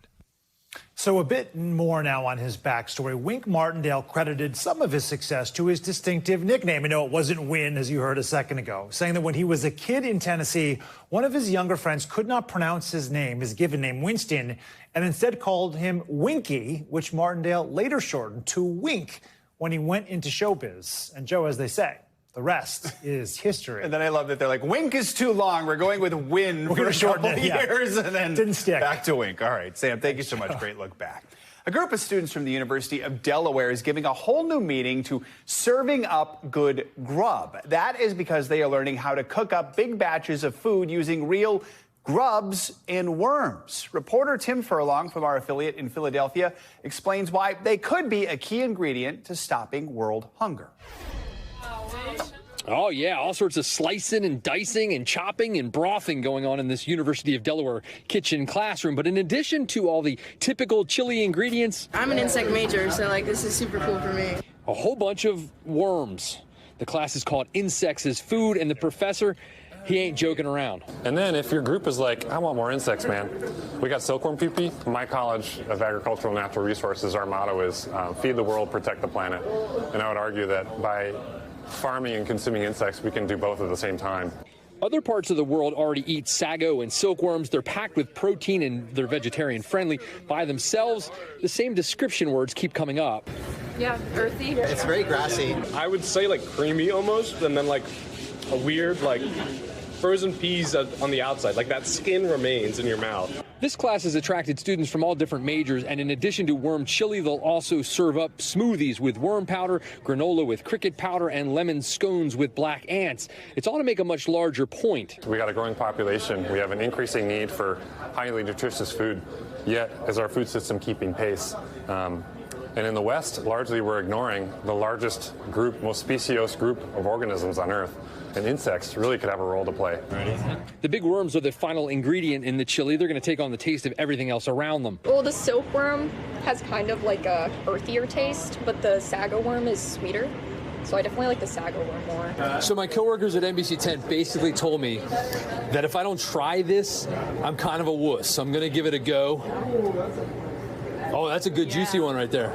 So a bit more now on his backstory. Wink Martindale credited some of his success to his distinctive nickname. You know, it wasn't Win, as you heard a second ago, saying that when he was a kid in Tennessee, one of his younger friends could not pronounce his name, his given name, Winston, and instead called him Winky, which Martindale later shortened to Wink when he went into showbiz. And Joe, as they say, the rest is history. And then I love that they're like, Wink is too long. We're going with Win for a couple of years. And then didn't stick. Back to Wink. All right, Sam, thank you so much. Great look back. A group of students from the University of Delaware is giving a whole new meaning to serving up good grub. That is because they are learning how to cook up big batches of food using real grubs and worms. Reporter Tim Furlong from our affiliate in Philadelphia explains why they could be a key ingredient to stopping world hunger. Oh, yeah, all sorts of slicing and dicing and chopping and brothing going on in this University of Delaware kitchen classroom. But in addition to all the typical chili ingredients, I'm an insect major, so this is super cool for me. a whole bunch of worms. The class is called Insects as Food, and the professor, he ain't joking around. And then if your group is like, I want more insects, man, we got silkworm pupae. My College of Agricultural and Natural Resources, our motto is feed the world, protect the planet. And I would argue that by farming and consuming insects, we can do both at the same time. Other parts of the world already eat sago and silkworms. They're packed with protein and they're vegetarian friendly by themselves. The same description words keep coming up. Yeah, earthy. It's very grassy. I would say like creamy almost, and then like a weird like frozen peas on the outside, like that skin remains in your mouth. This class has attracted students from all different majors, and in addition to worm chili, they'll also serve up smoothies with worm powder, granola with cricket powder, and lemon scones with black ants. It's all to make a much larger point. We got a growing population. We have an increasing need for highly nutritious food, yet is our food system keeping pace? And in the West, largely we're ignoring the largest group, most speciose group of organisms on Earth. And insects really could have a role to play. The big worms are the final ingredient in the chili. They're going to take on the taste of everything else around them. Well, the silkworm has kind of like a earthier taste, but the sago worm is sweeter. So I definitely like the sago worm more. So my coworkers at NBC 10 basically told me that if I don't try this, I'm kind of a wuss. So I'm going to give it a go. Oh, that's a good juicy one right there.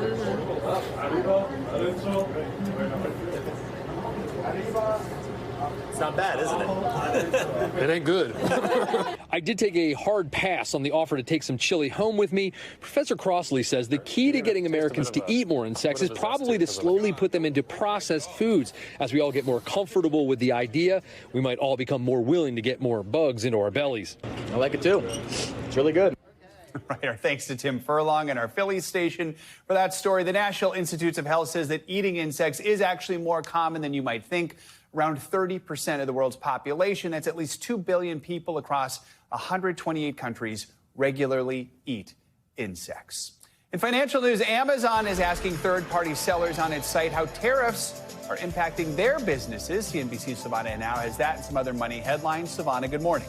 It's not bad, isn't it? It ain't good. I did take a hard pass on the offer to take some chili home with me. Professor Crossley says the key to getting Americans to eat more insects is probably to slowly put them into processed foods. As we all get more comfortable with the idea, we might all become more willing to get more bugs into our bellies. I like it too. It's really good. Right, our thanks to Tim Furlong and our Philly station for that story. The National Institutes of Health says that eating insects is actually more common than you might think. Around 30% of the world's population, that's at least 2 billion people across 128 countries, regularly eat insects. In financial news, Amazon is asking third-party sellers on its site how tariffs are impacting their businesses. CNBC's Savannah now has that and some other money headlines. Savannah, good morning.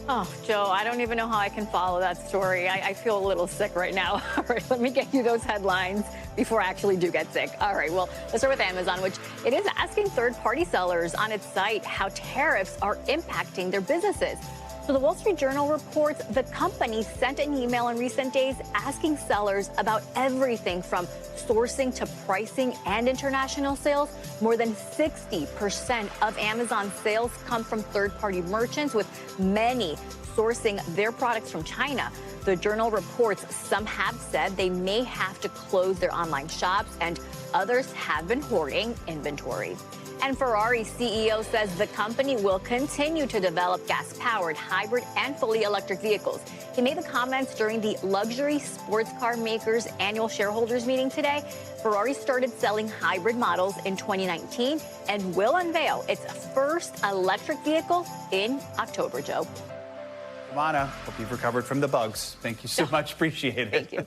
Oh, Joe, I don't even know how I can follow that story. I feel a little sick right now. All right, let me get you those headlines before I actually do get sick. All right, well, let's start with Amazon, which it is asking third-party sellers on its site how tariffs are impacting their businesses. So the Wall Street Journal reports the company sent an email in recent days asking sellers about everything from sourcing to pricing and international sales. More than 60% of Amazon's sales come from third-party merchants, with many sourcing their products from China. The Journal reports some have said they may have to close their online shops, and others have been hoarding inventory. And Ferrari's CEO says the company will continue to develop gas-powered, hybrid, and fully electric vehicles. He made the comments during the luxury sports car makers' annual shareholders meeting today. Ferrari started selling hybrid models in 2019 and will unveil its first electric vehicle in October, Joe. Savannah, hope you've recovered from the bugs. Thank you so much. Appreciate it. Thank you.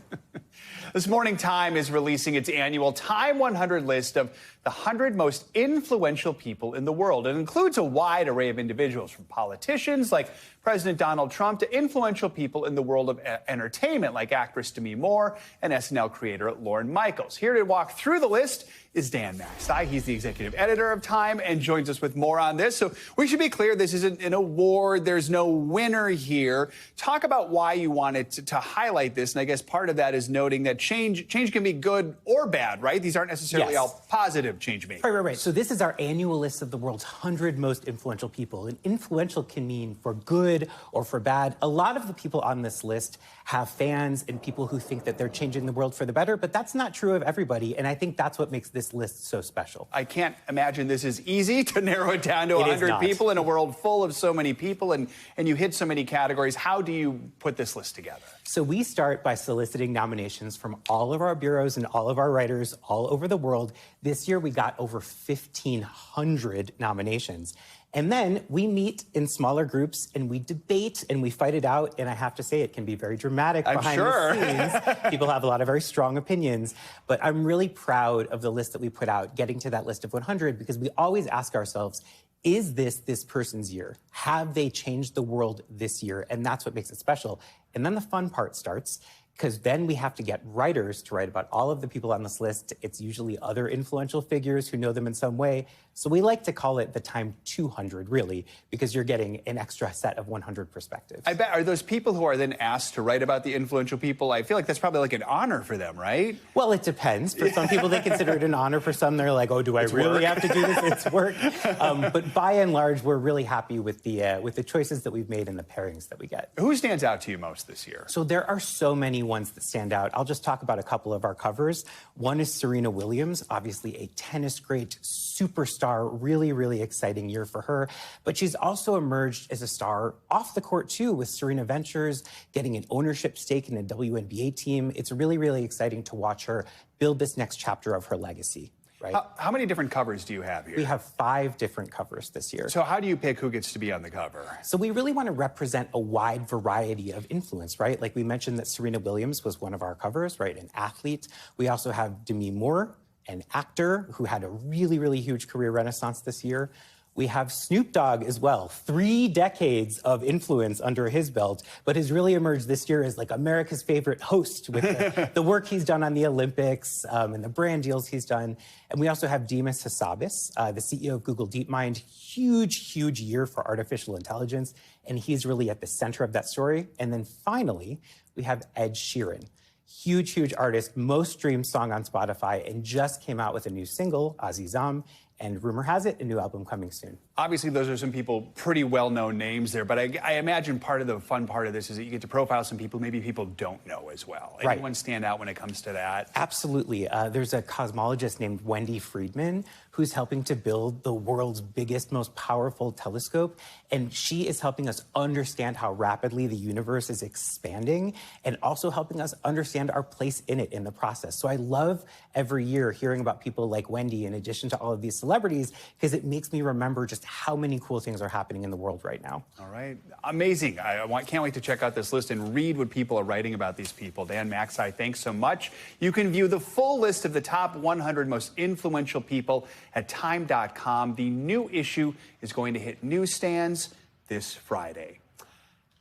This morning, Time is releasing its annual Time 100 list of the 100 most influential people in the world. It includes a wide array of individuals, from politicians like President Donald Trump to influential people in the world of entertainment like actress Demi Moore and SNL creator Lorne Michaels. Here to walk through the list is Dan Maxey. He's the executive editor of Time and joins us with more on this. So we should be clear, this isn't an award. There's no winner here. Talk about why you wanted to highlight this. And I guess part of that is noting that change can be good or bad, right? These aren't necessarily all positive change makers. Right. So this is our annual list of the world's 100 most influential people. And influential can mean for good or for bad. A lot of the people on this list have fans and people who think that they're changing the world for the better, but that's not true of everybody. And I think that's what makes this list so special. I can't imagine this is easy to narrow it down to 100 people in a world full of so many people, and you hit so many categories. How do you put this list together? So we start by soliciting nominations from all of our bureaus and all of our writers all over the world. This year, we got over 1,500 nominations. And then we meet in smaller groups and we debate and we fight it out. And I have to say, it can be very dramatic behind the scenes. People have a lot of very strong opinions. But I'm really proud of the list that we put out, getting to that list of 100, because we always ask ourselves, is this person's year? Have they changed the world this year? And that's what makes it special. And then the fun part starts. because then we have to get writers to write about all of the people on this list. It's usually other influential figures who know them in some way. So we like to call it the time 200, really, because you're getting an extra set of 100 perspectives. I bet, are those people who are then asked to write about the influential people, I feel like that's probably like an honor for them, right? Well, it depends. For some people, they consider it an honor. For some, they're like, oh, do I really have to do this? It's work. But by and large, we're really happy with the choices that we've made and the pairings that we get. Who stands out to you most this year? So there are so many ones that stand out. I'll just talk about a couple of our covers. One is Serena Williams, obviously a tennis great, superstar, really, really exciting year for her. But she's also emerged as a star off the court, too, with Serena Ventures getting an ownership stake in a WNBA team. It's really, really exciting to watch her build this next chapter of her legacy. Right? How many different covers do you have here? We have 5 different covers this year. So how do you pick who gets to be on the cover? So we really want to represent a wide variety of influence, right? Like we mentioned that Serena Williams was one of our covers, right? An athlete. We also have Demi Moore, an actor who had a really, really huge career renaissance this year. We have Snoop Dogg as well, 3 decades of influence under his belt, but has really emerged this year as like America's favorite host with the work he's done on the Olympics and the brand deals he's done. And we also have Demis Hassabis, the CEO of Google DeepMind, huge year for artificial intelligence, and he's really at the center of that story. And then finally, we have Ed Sheeran. Huge artist, most streamed song on Spotify, and just came out with a new single, Azizam, and rumor has it, a new album coming soon. Obviously, those are some people, pretty well-known names there, but I imagine part of the fun part of this is that you get to profile some people maybe people don't know as well. Right. Anyone stand out when it comes to that? Absolutely. There's a cosmologist named Wendy Friedman who's helping to build the world's biggest, most powerful telescope, and she is helping us understand how rapidly the universe is expanding and also helping us understand our place in it in the process. So I love every year hearing about people like Wendy in addition to all of these celebrities because it makes me remember just how many cool things are happening in the world right now. All right. Amazing. I can't wait to check out this list and read what people are writing about these people. Dan Maxey, thanks so much. You can view the full list of the top 100 most influential people at time.com. The new issue is going to hit newsstands this Friday.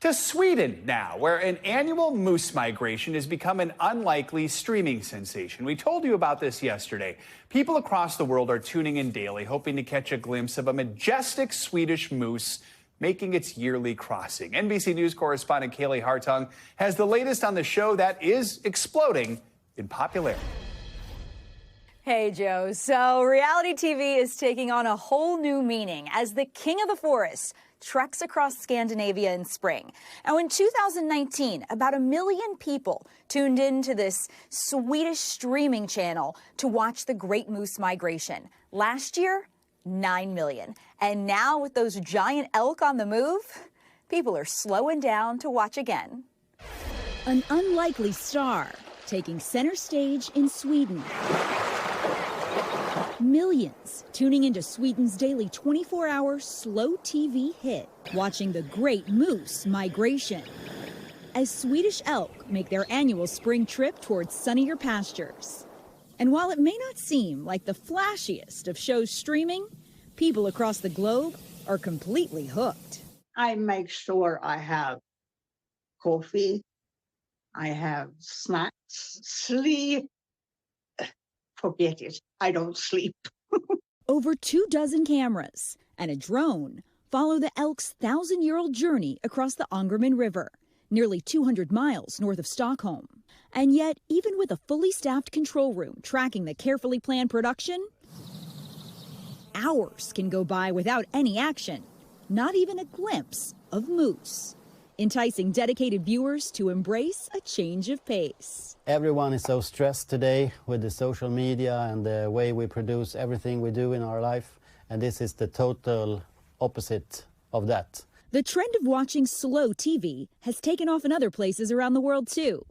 To Sweden now, where an annual moose migration has become an unlikely streaming sensation. We told you about this yesterday. People across the world are tuning in daily, hoping to catch a glimpse of a majestic Swedish moose making its yearly crossing. NBC News correspondent Kaylee Hartung has the latest on the show that is exploding in popularity. Hey, Joe. So reality TV is taking on a whole new meaning as the king of the forest treks across Scandinavia in spring. Now, in 2019, about 1 million people tuned into this Swedish streaming channel to watch the Great Moose Migration. Last year, 9 million. And now with those giant elk on the move, people are slowing down to watch again. An unlikely star taking center stage in Sweden. Millions tuning into Sweden's daily 24-hour slow TV hit, watching the Great Moose Migration, as Swedish elk make their annual spring trip towards sunnier pastures. And while it may not seem like the flashiest of shows streaming, people across the globe are completely hooked. I make sure I have coffee, I have snacks, sleep. Forget it. I don't sleep. Over 24 cameras and a drone follow the elk's 1,000-year-old journey across the Ångermanland River, nearly 200 miles north of Stockholm. And yet, even with a fully staffed control room tracking the carefully planned production, hours can go by without any action, not even a glimpse of moose, enticing dedicated viewers to embrace a change of pace. Everyone is so stressed today with the social media and the way we produce everything we do in our life, and this is the total opposite of that. The trend of watching slow TV has taken off in other places around the world too.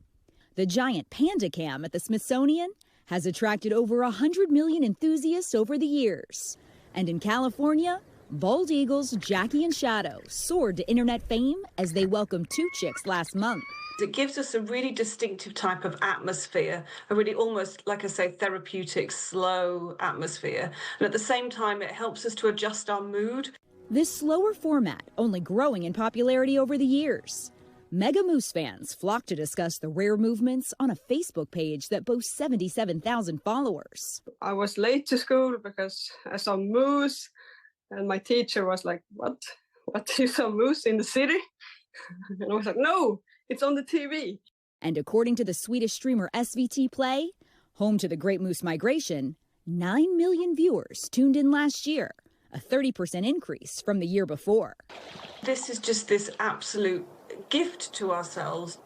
The giant panda cam at the Smithsonian has attracted over 100 million enthusiasts over the years. And in California, bald eagles Jackie and Shadow soared to internet fame as they welcomed 2 chicks last month. It gives us a really distinctive type of atmosphere, a really almost, like I say, therapeutic, slow atmosphere. And at the same time, it helps us to adjust our mood. This slower format only growing in popularity over the years. Mega Moose fans flock to discuss the rare movements on a Facebook page that boasts 77,000 followers. I was late to school because I saw moose, and my teacher was like, "What? You saw moose in the city?" And I was like, "No, it's on the TV." And according to the Swedish streamer SVT Play, home to the Great Moose Migration, 9 million viewers tuned in last year, a 30% increase from the year before. This is just this absolute gift to ourselves.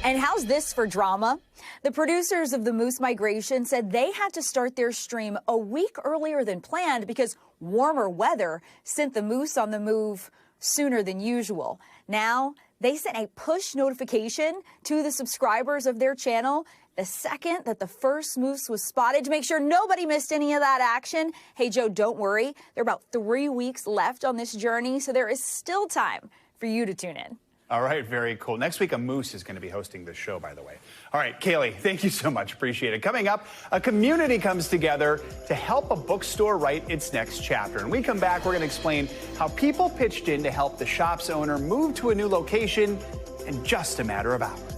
And how's this for drama? The producers of the Moose Migration said they had to start their stream a week earlier than planned because warmer weather sent the moose on the move sooner than usual. Now, they sent a push notification to the subscribers of their channel the second that the first moose was spotted to make sure nobody missed any of that action. Hey, Joe, don't worry. There are about 3 weeks left on this journey, so there is still time for you to tune in. All right, very cool. Next week, a moose is going to be hosting this show, by the way. All right, Kaylee, thank you so much. Appreciate it. Coming up, a community comes together to help a bookstore write its next chapter. And when we come back, we're going to explain how people pitched in to help the shop's owner move to a new location in just a matter of hours.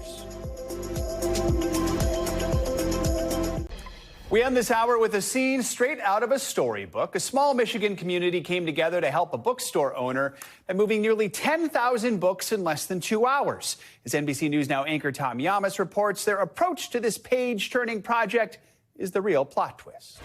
We end this hour with a scene straight out of a storybook. A small Michigan community came together to help a bookstore owner by moving nearly 10,000 books in less than 2 hours. As NBC News Now anchor Tom Yamas reports, their approach to this page-turning project is the real plot twist.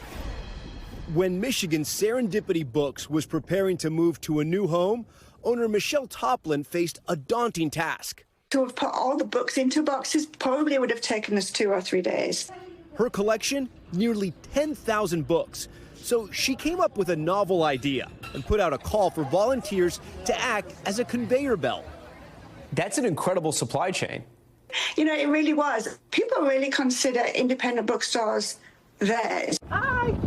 When Michigan Serendipity Books was preparing to move to a new home, owner Michelle Toplin faced a daunting task. To have put all the books into boxes probably would have taken us 2 or 3 days. Her collection, nearly 10,000 books. So she came up with a novel idea and put out a call for volunteers to act as a conveyor belt. That's an incredible supply chain. You know, it really was. People really consider independent bookstores theirs.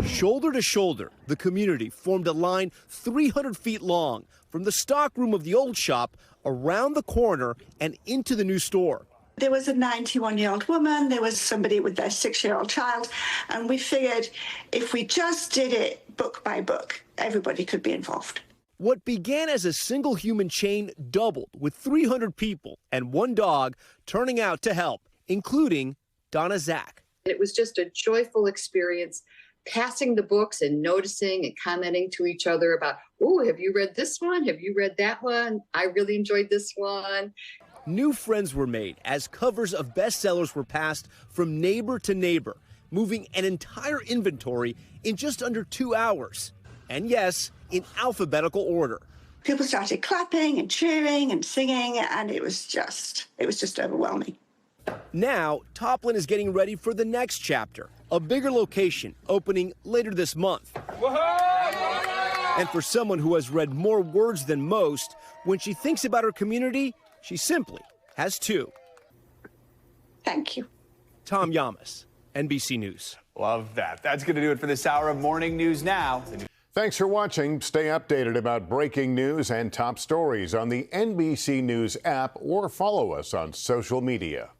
Shoulder to shoulder, the community formed a line 300 feet long from the stockroom of the old shop around the corner and into the new store. There was a 91-year-old woman, there was somebody with their 6-year-old child, and we figured if we just did it book by book, everybody could be involved. What began as a single human chain doubled with 300 people and 1 dog turning out to help, including Donna Zach. It was just a joyful experience, passing the books and noticing and commenting to each other about, oh, have you read this one? Have you read that one? I really enjoyed this one. New friends were made as covers of bestsellers were passed from neighbor to neighbor, moving an entire inventory in just under 2 hours. And yes, in alphabetical order. People started clapping and cheering and singing, and it was just overwhelming. Now, Toplin is getting ready for the next chapter, a bigger location opening later this month. And for someone who has read more words than most, when she thinks about her community, she simply has 2. Thank you. Tom Yamas, NBC News. Love that. That's going to do it for this hour of Morning News Now. Thanks for watching. Stay updated about breaking news and top stories on the NBC News app or follow us on social media.